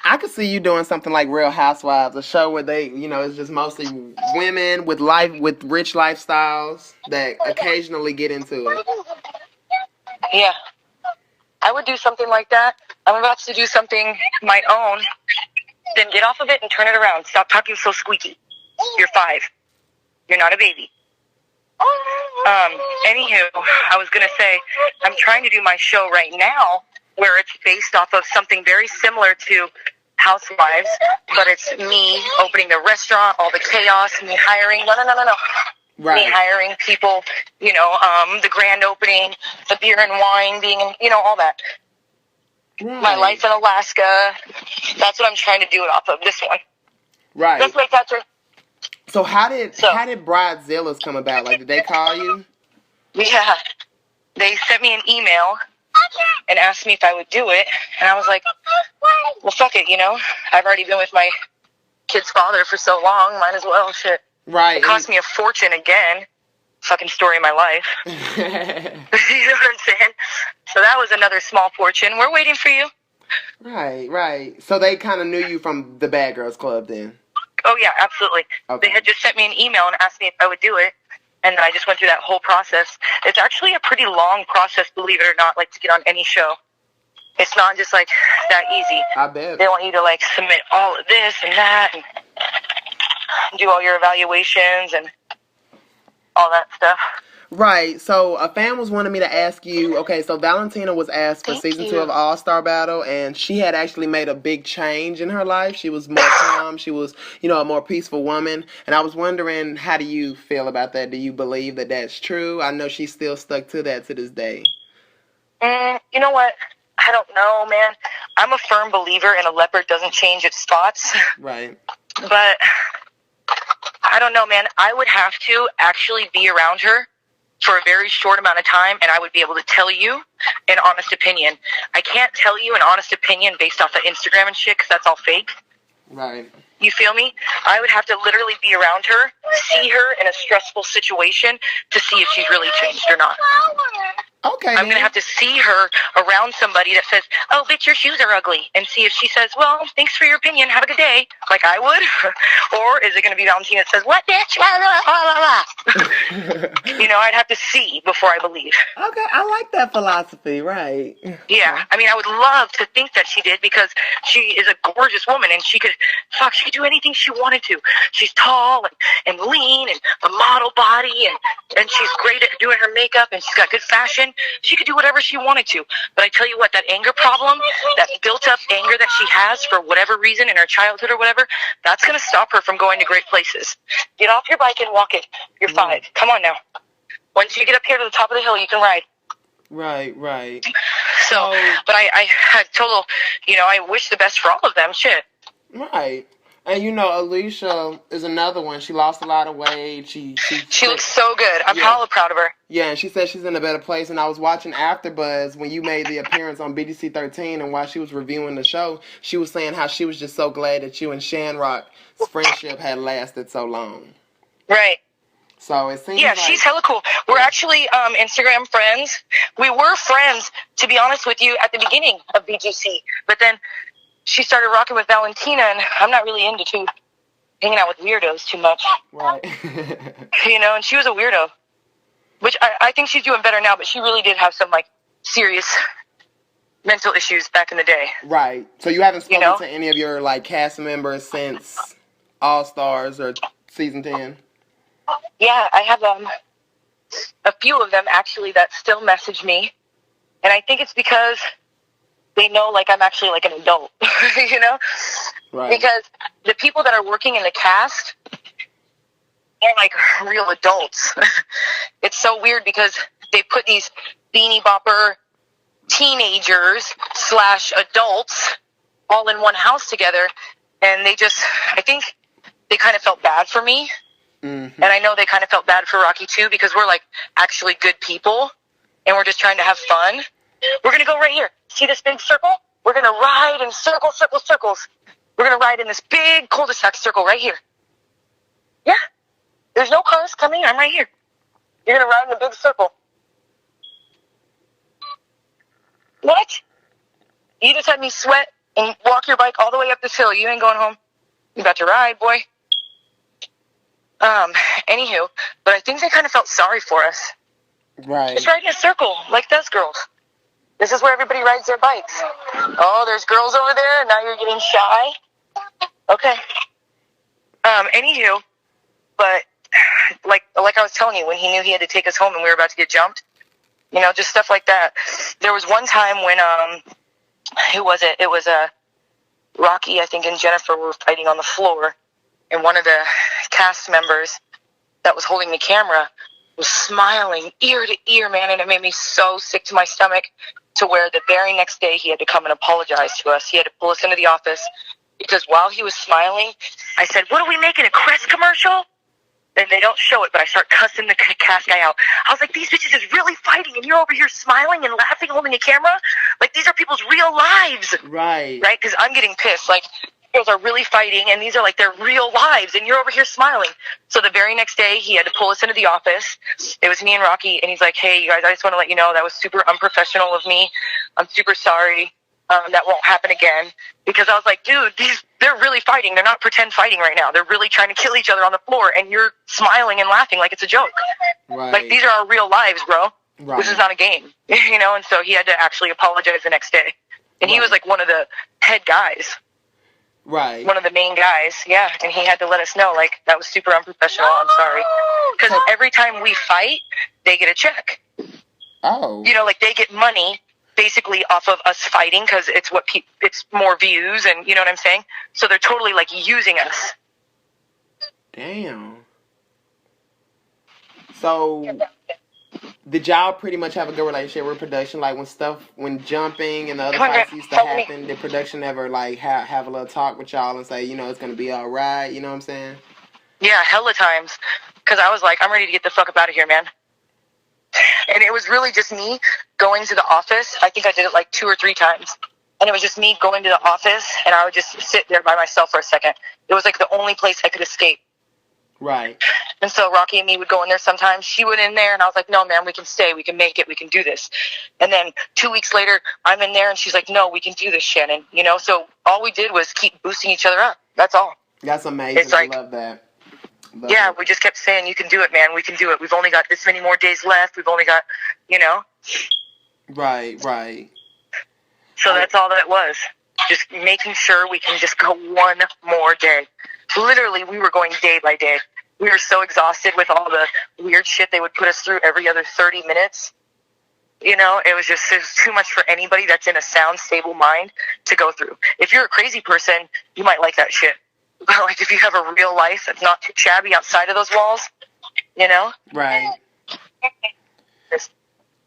I could see you doing something like Real Housewives, a show where they, it's just mostly women with rich lifestyles that occasionally get into it. Yeah. I would do something like that. I'm about to do something my own. Then get off of it and turn it around. Stop talking so squeaky. You're 5. You're not a baby. Anywho, I was going to say, I'm trying to do my show right now where it's based off of something very similar to Housewives, but it's me opening the restaurant, all the chaos, me hiring. No. Right. Me hiring people, the grand opening, the beer and wine being, all that. Right. My life in Alaska. That's what I'm trying to do it off of, this one. Right. Let's make that turn. So how did Bridezilla's come about? Like, did they call you? Yeah. They sent me an email and asked me if I would do it. And I was like, well, fuck it, I've already been with my kid's father for so long. Might as well, shit. Right. It cost me a fortune again. Fucking story of my life. You know what I'm saying? So that was another small fortune. We're waiting for you. Right. So they kind of knew you from the Bad Girls Club then? Oh, yeah, absolutely. Okay. They had just sent me an email and asked me if I would do it. And then I just went through that whole process. It's actually a pretty long process, believe it or not, like to get on any show. It's not just like that easy. I bet. They want you to like submit all of this and that and do all your evaluations and all that stuff. Right. So a fan was wanting me to ask you, okay, so Valentina was asked for season 2 of All-Star Battle, and she had actually made a big change in her life. She was more calm. She was, a more peaceful woman. And I was wondering, how do you feel about that? Do you believe that that's true? I know she's still stuck to that to this day. You know what? I don't know, man. I'm a firm believer in a leopard doesn't change its spots. Right. But I don't know, man. I would have to actually be around her for a very short amount of time, and I would be able to tell you an honest opinion. I can't tell you an honest opinion based off of Instagram and shit, because that's all fake. Right. You feel me? I would have to literally be around her, see her in a stressful situation to see if she's really changed or not. Okay. I'm going to have to see her around somebody that says, oh, bitch, your shoes are ugly. And see if she says, well, thanks for your opinion. Have a good day. Like I would. Or is it going to be Valentina that says, what, bitch? I'd have to see before I believe. Okay, I like that philosophy, right. Yeah, I mean, I would love to think that she did because she is a gorgeous woman and she could do anything she wanted to. She's tall and lean and a model body and she's great at doing her makeup and she's got good fashion. She could do whatever she wanted to. But I tell you what, that anger problem, that built up anger that she has for whatever reason in her childhood or whatever, that's going to stop her from going to great places. Get off your bike and walk it. You're 5. Come on now. Once you get up here to the top of the hill, you can ride. Right. So, but I had total, I wish the best for all of them. Shit. Right. And Alicia is another one. She lost a lot of weight. She looks so good. I'm hella proud of her. Yeah, and she said she's in a better place. And I was watching AfterBuzz when you made the appearance on BGC10, and while she was reviewing the show, she was saying how she was just so glad that you and Shanrock's friendship had lasted so long. Right. So it seems like... she's hella cool. We're actually Instagram friends. We were friends, to be honest with you, at the beginning of BGC. But then she started rocking with Valentina, and I'm not really into hanging out with weirdos too much. Right. And she was a weirdo. Which I think she's doing better now, but she really did have some, serious mental issues back in the day. Right. So you haven't spoken to any of your, cast members since All-Stars or Season 10? Yeah, I have a few of them, actually, that still message me. And I think it's because they know, I'm actually, an adult, Right. Because the people that are working in the cast are like real adults. It's so weird because they put these beanie bopper teenagers / adults all in one house together, and I think they kind of felt bad for me. Mm-hmm. And I know they kind of felt bad for Rocky too, because we're like actually good people and we're just trying to have fun. We're going to go right here. See this big circle? We're going to ride in circles. We're going to ride in this big cul-de-sac circle right here. Yeah. There's no cars coming. I'm right here. You're going to ride in a big circle. What? You just had me sweat and walk your bike all the way up this hill. You ain't going home. You about to ride, boy. Anywho, but I think they kind of felt sorry for us. Right. Just ride in a circle, like those girls. This is where everybody rides their bikes. Oh, there's girls over there, and now you're getting shy? Okay. Anywho, but like I was telling you, when he knew he had to take us home and we were about to get jumped, just stuff like that. There was one time when, who was it? It was Rocky, I think, and Jennifer were fighting on the floor, and one of the cast members that was holding the camera was smiling ear to ear, man, and it made me so sick to my stomach, to where the very next day he had to come and apologize to us. He had to pull us into the office because while he was smiling, I said, "What are we making, a Crest commercial?" And they don't show it, but I start cussing the cast guy out. I was like, "These bitches is really fighting, and you're over here smiling and laughing, holding a camera? Like, these are people's real lives." Right. Right? Because I'm getting pissed. Like, girls are really fighting, and these are like their real lives, and you're over here smiling. So the very next day, he had to pull us into the office. It was me and Rocky, and he's like, "Hey, you guys, I just want to let you know that was super unprofessional of me. I'm super sorry. That won't happen again." Because I was like, dude, they're really fighting. They're not pretend fighting right now. They're really trying to kill each other on the floor, and you're smiling and laughing like it's a joke. Right. Like, these are our real lives, bro. Right. This is not a game. And so he had to actually apologize the next day. And he was like one of the head guys. Right. One of the main guys, yeah. And he had to let us know, like, that was super unprofessional. I'm sorry. Because every time we fight, they get a check. Oh. Like, they get money basically off of us fighting, because it's it's more views, and you know what I'm saying? So they're totally, like, using us. Damn. So, did y'all pretty much have a good relationship with production? Like, when jumping and the other fights used to happen, did production ever, like, have a little talk with y'all and say, it's going to be all right? You know what I'm saying? Yeah, hella times. Because I was like, I'm ready to get the fuck up out of here, man. And it was really just me going to the office. I think I did it like 2 or 3 times. And it was just me going to the office, and I would just sit there by myself for a second. It was like the only place I could escape. Right. And so Rocky and me would go in there sometimes. She went in there, and I was like, "No, man, we can stay. We can make it. We can do this." And then 2 weeks later, I'm in there, and she's like, "No, we can do this, Shannon." So all we did was keep boosting each other up. That's all. That's amazing. It's like, I love that. We just kept saying, "You can do it, man. We can do it. We've only got this many more days left. We've only got, Right. So that's all that was. Just making sure we can just go one more day. Literally, we were going day by day. We were so exhausted with all the weird shit they would put us through every other 30 minutes. It was too much for anybody that's in a sound, stable mind to go through. If you're a crazy person, you might like that shit. But, like, if you have a real life that's not too shabby outside of those walls, Right.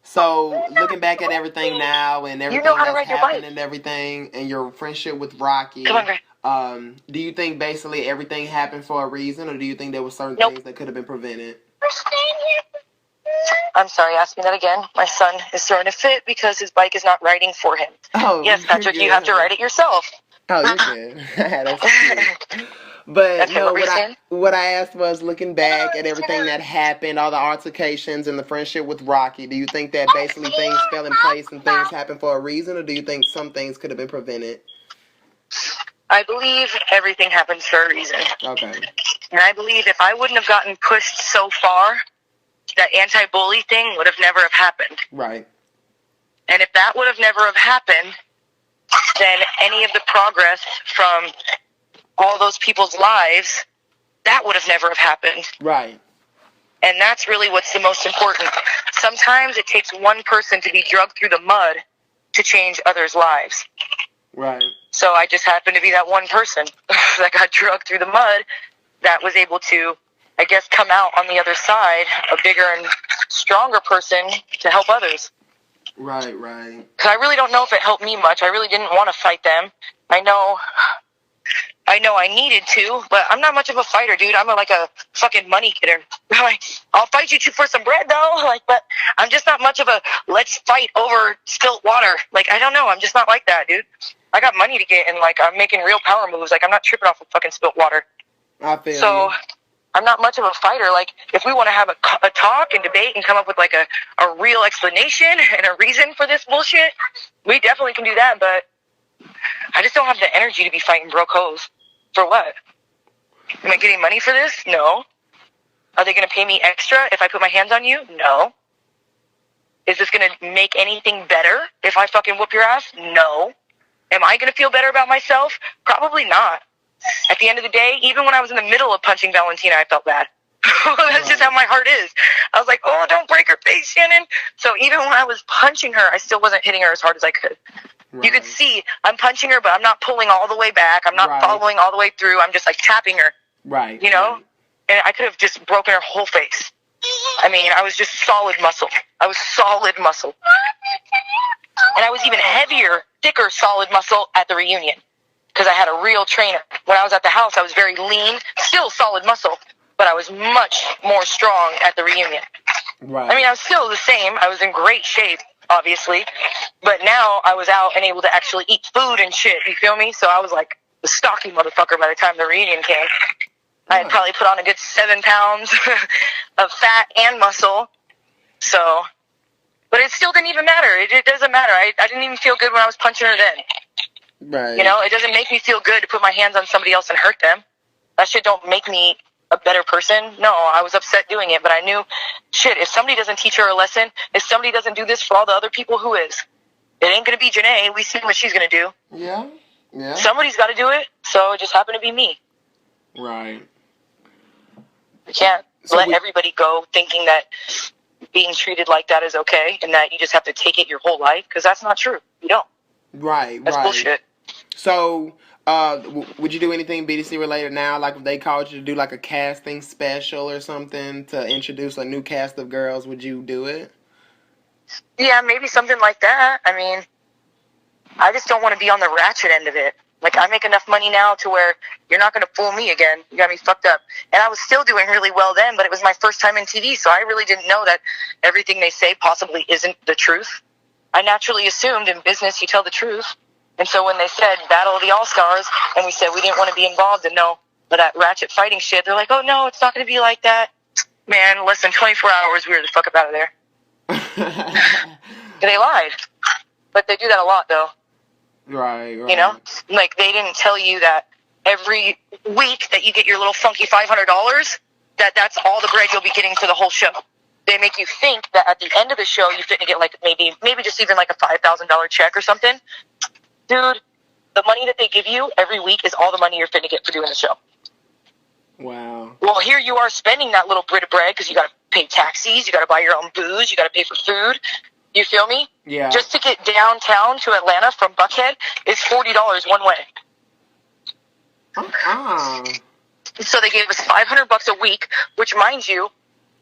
So, looking back at everything now and everything that's happened and everything, and your friendship with Rocky, come on, Gray. Do you think basically everything happened for a reason, or do you think there were certain things that could have been prevented? I'm sorry, ask me that again. My son is throwing a fit because his bike is not riding for him. Oh, yes, Patrick, you have to ride it yourself. Oh, you're good. That's cute. But no, what I asked was, looking back at everything that happened, all the altercations and the friendship with Rocky, do you think that basically things fell in place and things happened for a reason, or do you think some things could have been prevented? I believe everything happens for a reason. Okay. And I believe if I wouldn't have gotten pushed so far, that anti-bully thing would have never have happened. Right. And if that would have never have happened, then any of the progress from all those people's lives, that would have never have happened. Right. And that's really what's the most important. Sometimes it takes one person to be dragged through the mud to change others' lives. Right. So I just happened to be that one person that got drugged through the mud that was able to, I guess, come out on the other side a bigger and stronger person to help others. Right, right. Because I really don't know if it helped me much. I really didn't want to fight them. I know I needed to, but I'm not much of a fighter, dude. I'm like a fucking money getter. I'll fight you for some bread, though. Like, but I'm just not much of a let's fight over spilt water. Like, I don't know. I'm just not like that, dude. I got money to get, and like I'm making real power moves. Like, I'm not tripping off of fucking spilt water. I feel so. You. I'm not much of a fighter. Like, if we want to have a talk and debate and come up with, like, a real explanation and a reason for this bullshit, we definitely can do that, but I just don't have the energy to be fighting broke hoes. For what? Am I getting money for this? No. Are they going to pay me extra if I put my hands on you? No. Is this going to make anything better if I fucking whoop your ass? No. Am I going to feel better about myself? Probably not. At the end of the day, even when I was in the middle of punching Valentina, I felt bad. That's just how my heart is. I was like, oh, don't break her face, Shannon. So even when I was punching her, I still wasn't hitting her as hard as I could. Right. You could see I'm punching her, but I'm not pulling all the way back. I'm not following all the way through. I'm just like tapping her. Right. You know? Right. And I could have just broken her whole face. I mean, I was just solid muscle. I was solid muscle. And I was even heavier, thicker, solid muscle at the reunion. Because I had a real trainer. When I was at the house, I was very lean, still solid muscle, but I was much more strong at the reunion. Right. I mean, I was still the same. I was in great shape, obviously, but now I was out and able to actually eat food and shit, you feel me? So I was like the stocky motherfucker by the time the reunion came. I had probably put on a good 7 pounds of fat and muscle, so, but it still didn't even matter. It doesn't matter. I didn't even feel good when I was punching her then. Right. You know, it doesn't make me feel good to put my hands on somebody else and hurt them. That shit don't make me a better person. No, I was upset doing it, but I knew, shit, if somebody doesn't teach her a lesson, if somebody doesn't do this for all the other people, who is? It ain't going to be Janae. We see what she's going to do. Yeah, yeah. Somebody's got to do it, so it just happened to be me. Right. You can't let everybody go thinking that being treated like that is okay and that you just have to take it your whole life, because that's not true. You don't. Right, That's bullshit. So, would you do anything BDC related now? Like if they called you to do like a casting special or something to introduce a new cast of girls, would you do it? Yeah, maybe something like that. I mean, I just don't want to be on the ratchet end of it. Like, I make enough money now to where you're not going to fool me again. You got me fucked up. And I was still doing really well then, but it was my first time in TV, so I really didn't know that everything they say possibly isn't the truth. I naturally assumed in business you tell the truth. And so when they said Battle of the All-Stars, and we said we didn't want to be involved in that ratchet fighting shit, they're like, oh, no, it's not going to be like that. Man, less than 24 hours, we were the fuck up out of there. They lied. But they do that a lot, though. Right. You know? Like, they didn't tell you that every week that you get your little funky $500, that's all the bread you'll be getting for the whole show. They make you think that at the end of the show, you're going to get, like, maybe just even, like, a $5,000 check or something. Dude, the money that they give you every week is all the money you're finna get for doing the show. Wow. Well, here you are spending that little bit of bread because you got to pay taxis, you got to buy your own booze, you got to pay for food. You feel me? Yeah. Just to get downtown to Atlanta from Buckhead is $40 one way. So they gave us $500 a week, which, mind you,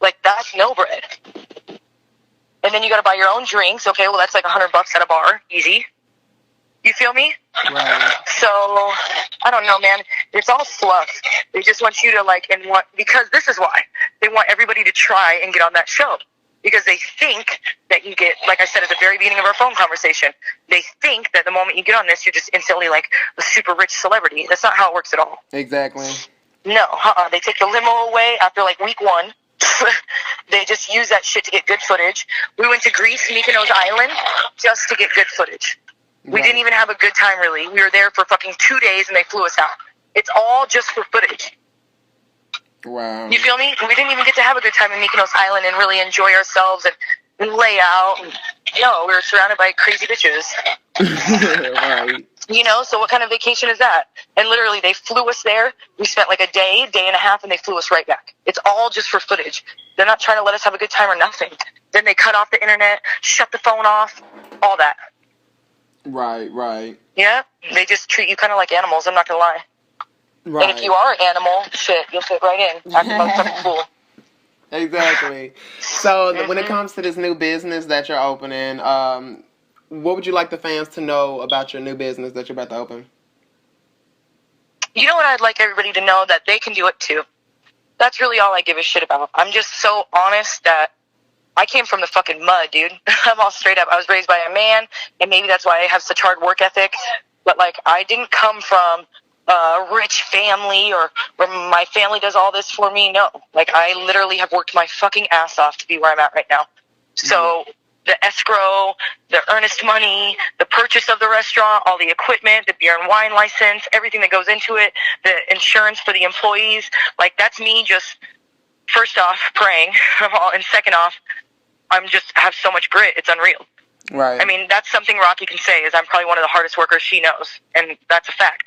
like, that's no bread. And then you got to buy your own drinks. Okay, well, that's like $100 at a bar, easy. You feel me? Right. So, I don't know, man. It's all fluff. They just want you to, like, because this is why. They want everybody to try and get on that show. Because they think that you get, like I said at the very beginning of our phone conversation, they think that the moment you get on this, you're just instantly, like, a super rich celebrity. That's not how it works at all. Exactly. No, They take the limo away after, like, week 1. They just use that shit to get good footage. We went to Greece, Mykonos Island, just to get good footage. We didn't even have a good time, really. We were there for fucking 2 days, and they flew us out. It's all just for footage. Wow. You feel me? We didn't even get to have a good time in Mykonos Island and really enjoy ourselves and lay out. And, we were surrounded by crazy bitches. Right. You know, so what kind of vacation is that? And literally, they flew us there. We spent like a day and a half, and they flew us right back. It's all just for footage. They're not trying to let us have a good time or nothing. Then they cut off the internet, shut the phone off, all that. Right. Yeah, they just treat you kind of like animals. I'm not gonna lie. Right. And if you are an animal, shit, you'll fit right in. Acting like some fool. Exactly. So when it comes to this new business that you're opening, what would you like the fans to know about your new business that you're about to open? You know what I'd like everybody to know? That they can do it too. That's really all I give a shit about. I'm just so honest that I came from the fucking mud, dude. I'm all straight up. I was raised by a man, and maybe that's why I have such hard work ethic. But, like, I didn't come from a rich family or where my family does all this for me. No. Like, I literally have worked my fucking ass off to be where I'm at right now. So the escrow, the earnest money, the purchase of the restaurant, all the equipment, the beer and wine license, everything that goes into it, the insurance for the employees, like, that's me just, first off, praying, and second off, have so much grit, it's unreal. Right. I mean, that's something Rocky can say, is I'm probably one of the hardest workers she knows, and that's a fact.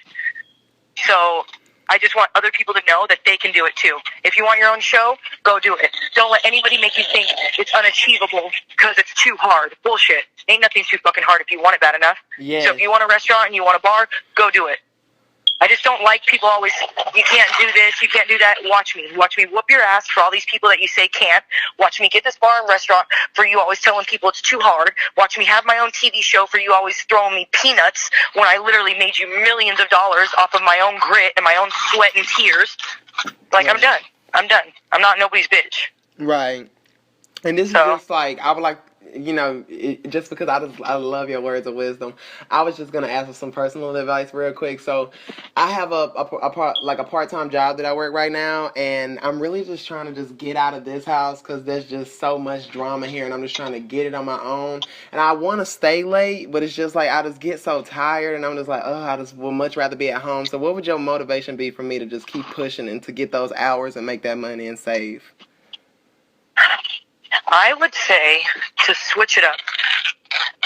So I just want other people to know that they can do it too. If you want your own show, go do it. Don't let anybody make you think it's unachievable because it's too hard. Bullshit. Ain't nothing too fucking hard if you want it bad enough. Yeah. So if you want a restaurant and you want a bar, go do it. I just don't like people always, you can't do this, you can't do that. Watch me whoop your ass for all these people that you say can't. Watch me get this bar and restaurant for you always telling people it's too hard. Watch me have my own TV show for you always throwing me peanuts when I literally made you millions of dollars off of my own grit and my own sweat and tears. Like, right. I'm done. I'm not nobody's bitch. Right. And this is just like, I would like, just because I love your words of wisdom, I was just gonna ask for some personal advice real quick. So, I have a part-time job that I work right now, and I'm really just trying to just get out of this house because there's just so much drama here, and I'm just trying to get it on my own. And I want to stay late, but it's just like I just get so tired, and I'm just like, I just would much rather be at home. So, what would your motivation be for me to just keep pushing and to get those hours and make that money and save? I would say to switch it up.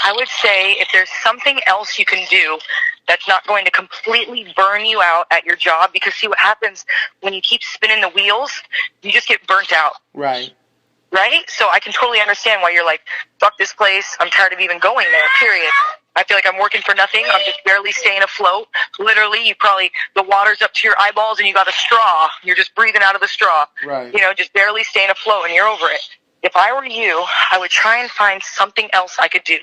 I would say if there's something else you can do that's not going to completely burn you out at your job, because see what happens when you keep spinning the wheels, you just get burnt out. Right? So I can totally understand why you're like, fuck this place, I'm tired of even going there, period. I feel like I'm working for nothing, I'm just barely staying afloat. Literally, the water's up to your eyeballs and you got a straw, you're just breathing out of the straw. Right. Just barely staying afloat and you're over it. If I were you, I would try and find something else I could do,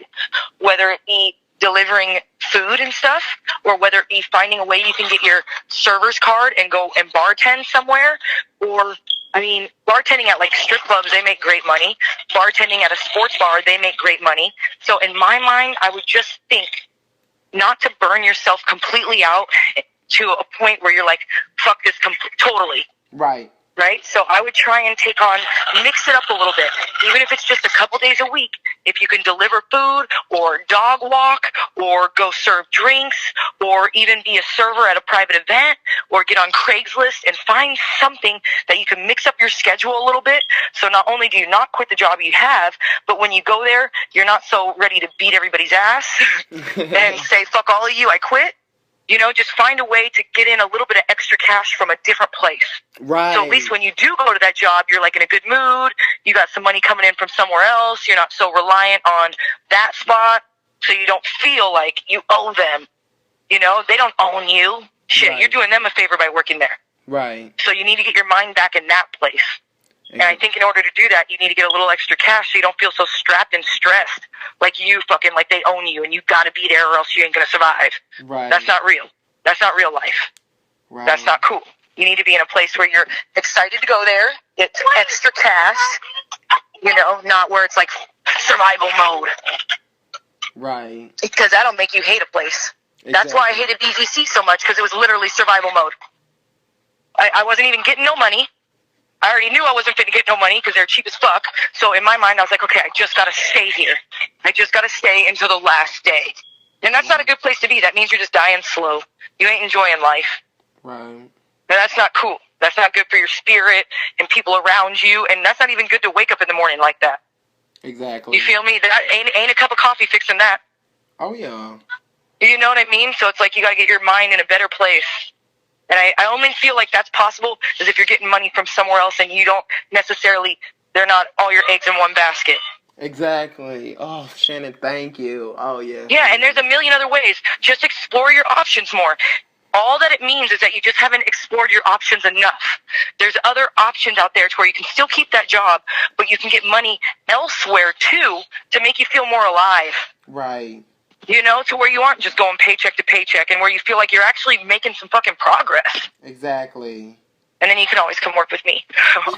whether it be delivering food and stuff, or whether it be finding a way you can get your server's card and go and bartend somewhere, or, bartending at like strip clubs, they make great money. Bartending at a sports bar, they make great money. So in my mind, I would just think not to burn yourself completely out to a point where you're like, fuck this totally. Right. So I would try and mix it up a little bit. Even if it's just a couple days a week, if you can deliver food or dog walk or go serve drinks or even be a server at a private event or get on Craigslist and find something that you can mix up your schedule a little bit. So not only do you not quit the job you have, but when you go there, you're not so ready to beat everybody's ass and say, fuck all of you, I quit. Just find a way to get in a little bit of extra cash from a different place. Right. So at least when you do go to that job, you're like in a good mood. You got some money coming in from somewhere else. You're not so reliant on that spot. So you don't feel like you owe them. They don't own you. Shit, right. You're doing them a favor by working there. Right. So you need to get your mind back in that place. And I think in order to do that, you need to get a little extra cash so you don't feel so strapped and stressed like like they own you and you got to be there or else you ain't going to survive. Right. That's not real. That's not real life. Right. That's not cool. You need to be in a place where you're excited to go there, get extra cash, not where it's like survival mode. Right. Because that'll make you hate a place. Exactly. That's why I hated BGC so much, because it was literally survival mode. I wasn't even getting no money. I already knew I wasn't going to get no money because they're cheap as fuck. So in my mind, I was like, okay, I just got to stay here. I just got to stay until the last day. And that's not a good place to be. That means you're just dying slow. You ain't enjoying life. Right. And that's not cool. That's not good for your spirit and people around you. And that's not even good to wake up in the morning like that. Exactly. You feel me? That ain't a cup of coffee fixing that. Oh, yeah. You know what I mean? So it's like you got to get your mind in a better place. And I only feel like that's possible is if you're getting money from somewhere else and you don't necessarily, they're not all your eggs in one basket. Exactly. Oh, Shannon, thank you. Oh, yeah. Yeah, and there's a million other ways. Just explore your options more. All that it means is that you just haven't explored your options enough. There's other options out there to where you can still keep that job, but you can get money elsewhere too to make you feel more alive. Right. You know, to where you aren't just going paycheck to paycheck and where you feel like you're actually making some fucking progress. Exactly. And then you can always come work with me. And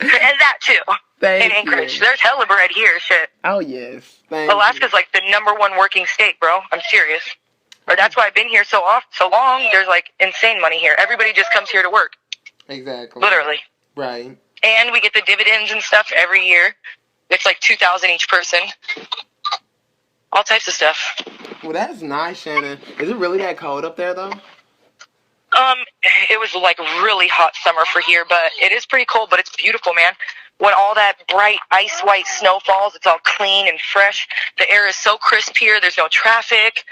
that too. Thank in Anchorage. you. There's hella bread here, shit. Oh, yes. Thank Alaska's you. like the #1 working state, bro. I'm serious. Or that's why I've been here so long. There's like insane money here. Everybody just comes here to work. Exactly. Literally. Right. And we get the dividends and stuff every year. It's like $2,000 each person. All types of stuff. Well, that's nice, Shannon. Is it really that cold up there, though? It was like really hot summer for here, but it is pretty cold, but it's beautiful, man. When all that bright ice white snow falls, it's all clean and fresh. The air is so crisp here. There's no traffic.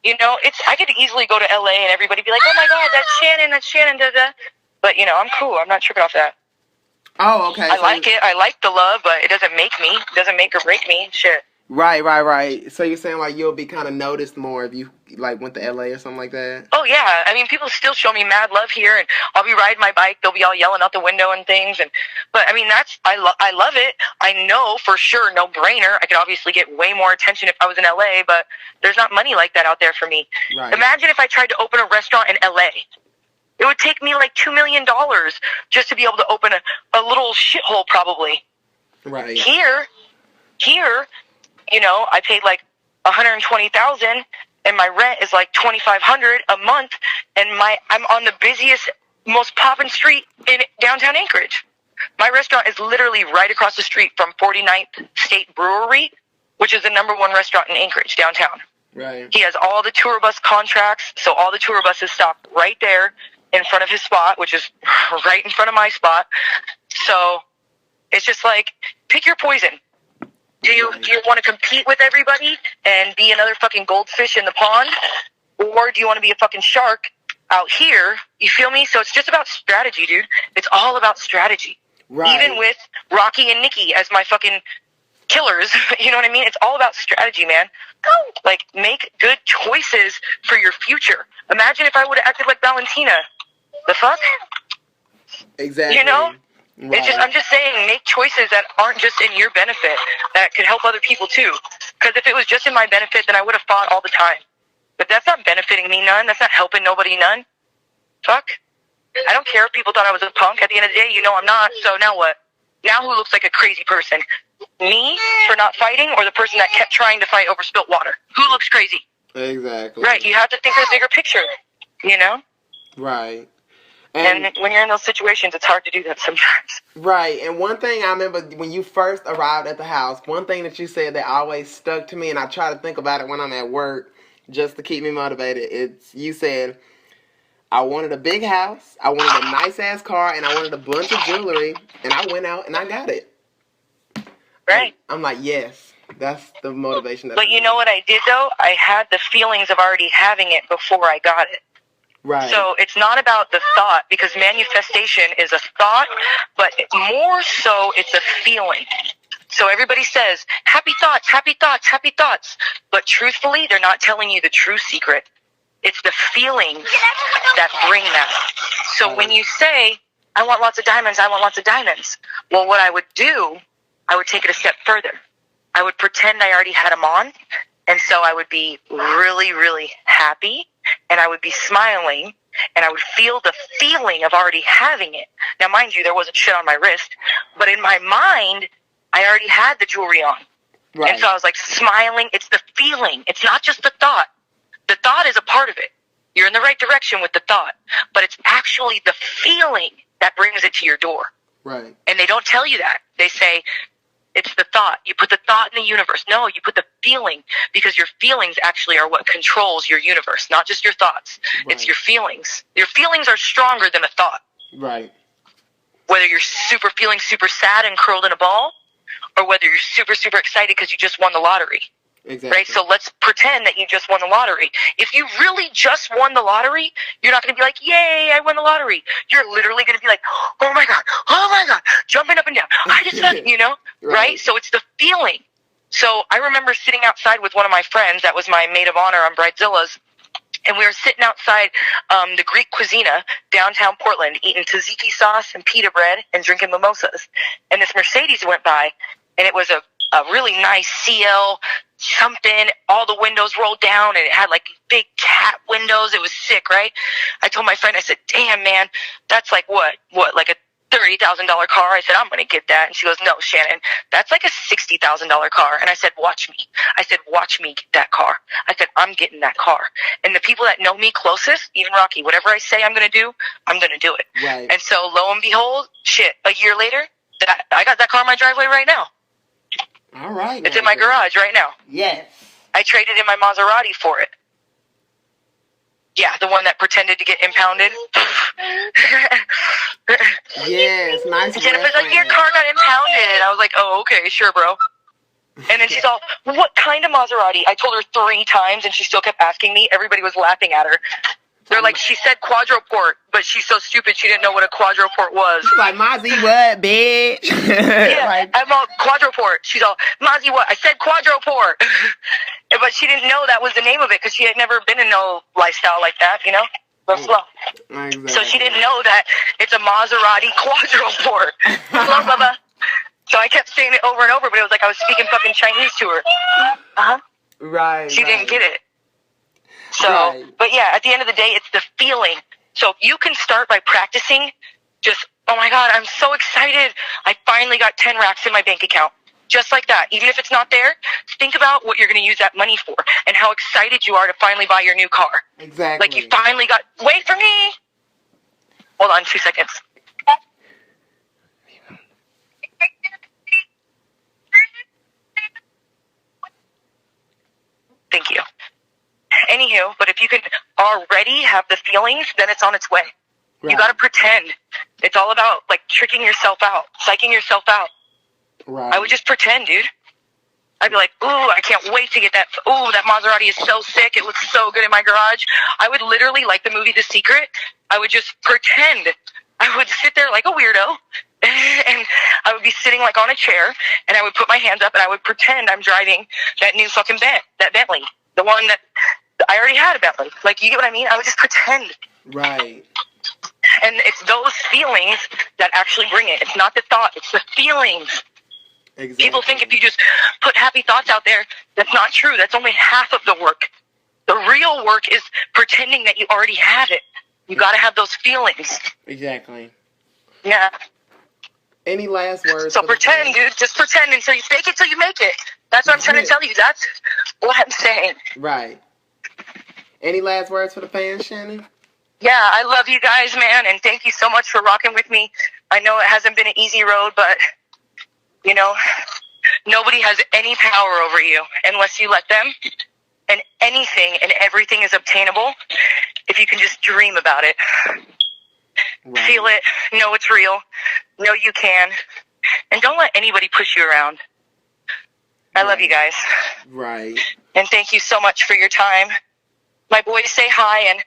You know, I could easily go to LA and everybody be like, oh my God, that's Shannon, da da. But, you know, I'm cool. I'm not tripping off that. Oh, okay. I like it. I like the love, but it doesn't make me. It doesn't make or break me. Shit. Right. So you're saying, like, you'll be kind of noticed more if you, like, went to LA or something like that? Oh, yeah. I mean, people still show me mad love here, and I'll be riding my bike. They'll be all yelling out the window and things. But, I mean, I love it. I know for sure, no brainer. I could obviously get way more attention if I was in LA, but there's not money like that out there for me. Right. Imagine if I tried to open a restaurant in LA. It would take me like $2 million just to be able to open a little shithole, probably. Right. Here, you know, I paid like $120,000, and my rent is like $2,500 a month, and I'm on the busiest, most poppin' street in downtown Anchorage. My restaurant is literally right across the street from 49th State Brewery, which is the #1 restaurant in Anchorage downtown. Right. He has all the tour bus contracts, so all the tour buses stop right there in front of his spot, which is right in front of my spot. So it's just like, pick your poison. Do you want to compete with everybody and be another fucking goldfish in the pond? Or do you want to be a fucking shark out here? You feel me? So it's just about strategy, dude. It's all about strategy. Right. Even with Rocky and Nikki as my fucking killers, you know what I mean? It's all about strategy, man. Like, make good choices for your future. Imagine if I would have acted like Valentina. The fuck? Exactly. You know? Right. I'm just saying, make choices that aren't just in your benefit, that could help other people too. Because if it was just in my benefit, then I would have fought all the time. But that's not benefiting me none. That's not helping nobody none. Fuck. I don't care if people thought I was a punk. At the end of the day, you know I'm not. So now what? Now who looks like a crazy person? Me for not fighting, or the person that kept trying to fight over spilt water? Who looks crazy? Exactly. Right. You have to think of the bigger picture. You know? Right. And when you're in those situations, it's hard to do that sometimes. Right. And one thing I remember when you first arrived at the house, one thing that you said that always stuck to me, and I try to think about it when I'm at work just to keep me motivated, you said, I wanted a big house, I wanted a nice-ass car, and I wanted a bunch of jewelry, and I went out and I got it. Right. I'm like, yes, that's the motivation. But you know what I did, though? I had the feelings of already having it before I got it. Right. So it's not about the thought, because manifestation is a thought, but more so it's a feeling. So everybody says, happy thoughts, happy thoughts, happy thoughts. But truthfully, they're not telling you the true secret. It's the feelings that bring that. So when you say, I want lots of diamonds, I want lots of diamonds. Well, what I would do, I would take it a step further. I would pretend I already had them on. And so I would be really, really happy. And I would be smiling, and I would feel the feeling of already having it. Now, mind you, there wasn't shit on my wrist, but in my mind, I already had the jewelry on. Right. And so I was like smiling. It's the feeling. It's not just the thought. The thought is a part of it. You're in the right direction with the thought, but it's actually the feeling that brings it to your door. Right. And they don't tell you that. They say, it's the thought. You put the thought in the universe. No, you put the feeling, because your feelings actually are what controls your universe, not just your thoughts. Right. It's your feelings. Your feelings are stronger than a thought. Right. Whether you're feeling super sad and curled in a ball, or whether you're super, super excited because you just won the lottery. Exactly. Right? So let's pretend that you just won the lottery. If you really just won the lottery, you're not going to be like, yay, I won the lottery. You're literally going to be like, oh my God, jumping up and down. I just love, right? So it's the feeling. So I remember sitting outside with one of my friends that was my maid of honor on Bridezilla's, and we were sitting outside the Greek Cuisina downtown Portland eating tzatziki sauce and pita bread and drinking mimosas. And this Mercedes went by, and it was a really nice CL something. All the windows rolled down, and it had like big cat windows. It was sick, right? I told my friend, I said, damn, man, that's like what, like a $30,000 car? I said, I'm going to get that. And she goes, no, Shannon, that's like a $60,000 car. And I said, watch me. I said, watch me get that car. I said, I'm getting that car. And the people that know me closest, even Rocky, whatever I say I'm going to do, I'm going to do it. Right. And so lo and behold, a year later, I got that car in my driveway right now. All right. It's in my garage right now. Yes. I traded in my Maserati for it. Yeah, the one that pretended to get impounded. Yes, nice. Jennifer's like, your car got impounded. I was like, oh, okay, sure, bro. And then she's all, what kind of Maserati? I told her 3 times, and she still kept asking me. Everybody was laughing at her. They're like, she said quadruport, but she's so stupid she didn't know what a quadruport was. She's like, Mozzie what, bitch? Yeah, like, I'm all, quadruport. She's all, Mozzie what? I said quadruport. But she didn't know that was the name of it because she had never been in no lifestyle like that, But slow. Exactly. So she didn't know that it's a Maserati quadruport. Slow, Bubba. So I kept saying it over and over, but it was like I was speaking fucking Chinese to her. Uh-huh. Right. She didn't get it. So, But yeah, at the end of the day, it's the feeling. So if you can start by practicing, just, oh my God, I'm so excited. I finally got 10 racks in my bank account. Just like that. Even if it's not there, think about what you're going to use that money for and how excited you are to finally buy your new car. Exactly. Like you finally got, wait for me. Hold on 2 seconds. Thank you. Anywho, but if you can already have the feelings, then it's on its way. Right. You got to pretend. It's all about like tricking yourself out, psyching yourself out. Right. I would just pretend, dude. I'd be like, ooh, I can't wait to get that. Ooh, that Maserati is so sick. It looks so good in my garage. I would literally, like the movie The Secret, I would just pretend. I would sit there like a weirdo, and I would be sitting like on a chair, and I would put my hands up, and I would pretend I'm driving that new fucking that Bentley, the one that I already had a Bentley. Like, you get what I mean? I would just pretend. Right. And it's those feelings that actually bring it. It's not the thought. It's the feelings. Exactly. People think if you just put happy thoughts out there, that's not true. That's only half of the work. The real work is pretending that you already have it. You got to have those feelings. Exactly. Yeah. Any last words? So pretend, dude. Just pretend until you fake it till you make it. That's what I'm trying to tell you. That's what I'm saying. Right. Any last words for the fans, Shannon? Yeah, I love you guys, man, and thank you so much for rocking with me. I know it hasn't been an easy road, but, nobody has any power over you unless you let them. And anything and everything is obtainable if you can just dream about it. Right. Feel it. Know it's real. Know you can. And don't let anybody push you around. I love you guys. Right. And thank you so much for your time. My boys say hi and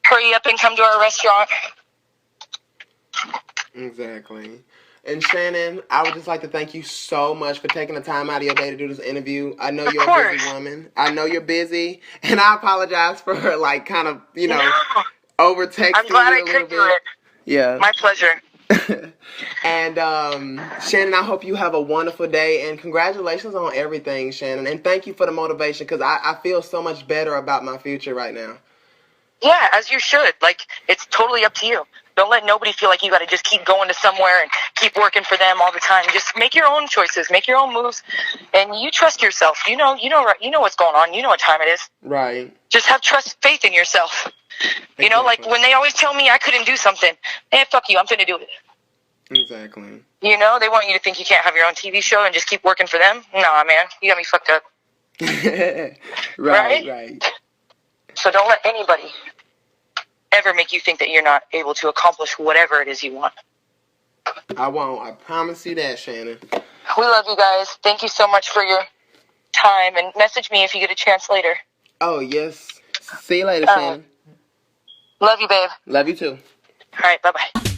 hurry up and come to our restaurant. Exactly. And Shannon, I would just like to thank you so much for taking the time out of your day to do this interview. I know you're a busy woman. I know you're busy. And I apologize for kind of, over texting I'm glad you I could do it. Yeah. My pleasure. And Shannon, I hope you have a wonderful day, and congratulations on everything, Shannon, and thank you for the motivation, because I feel so much better about my future right now. Yeah, as you should. Like, it's totally up to you. Don't let nobody feel like you got to just keep going to somewhere and keep working for them all the time. Just make your own choices, make your own moves, and you trust yourself. You know what's going on. You know what time it is. Right. Just have faith in yourself. Exactly. Like when they always tell me I couldn't do something, fuck you, I'm finna do it. Exactly. They want you to think you can't have your own TV show and just keep working for them. Nah, man, you got me fucked up. Right. So don't let anybody ever make you think that you're not able to accomplish whatever it is you want. I won't. I promise you that, Shannon. We love you guys. Thank you so much for your time, and message me if you get a chance later. Oh, yes. See you later, Shannon. Love you, babe. Love you too. All right, bye-bye.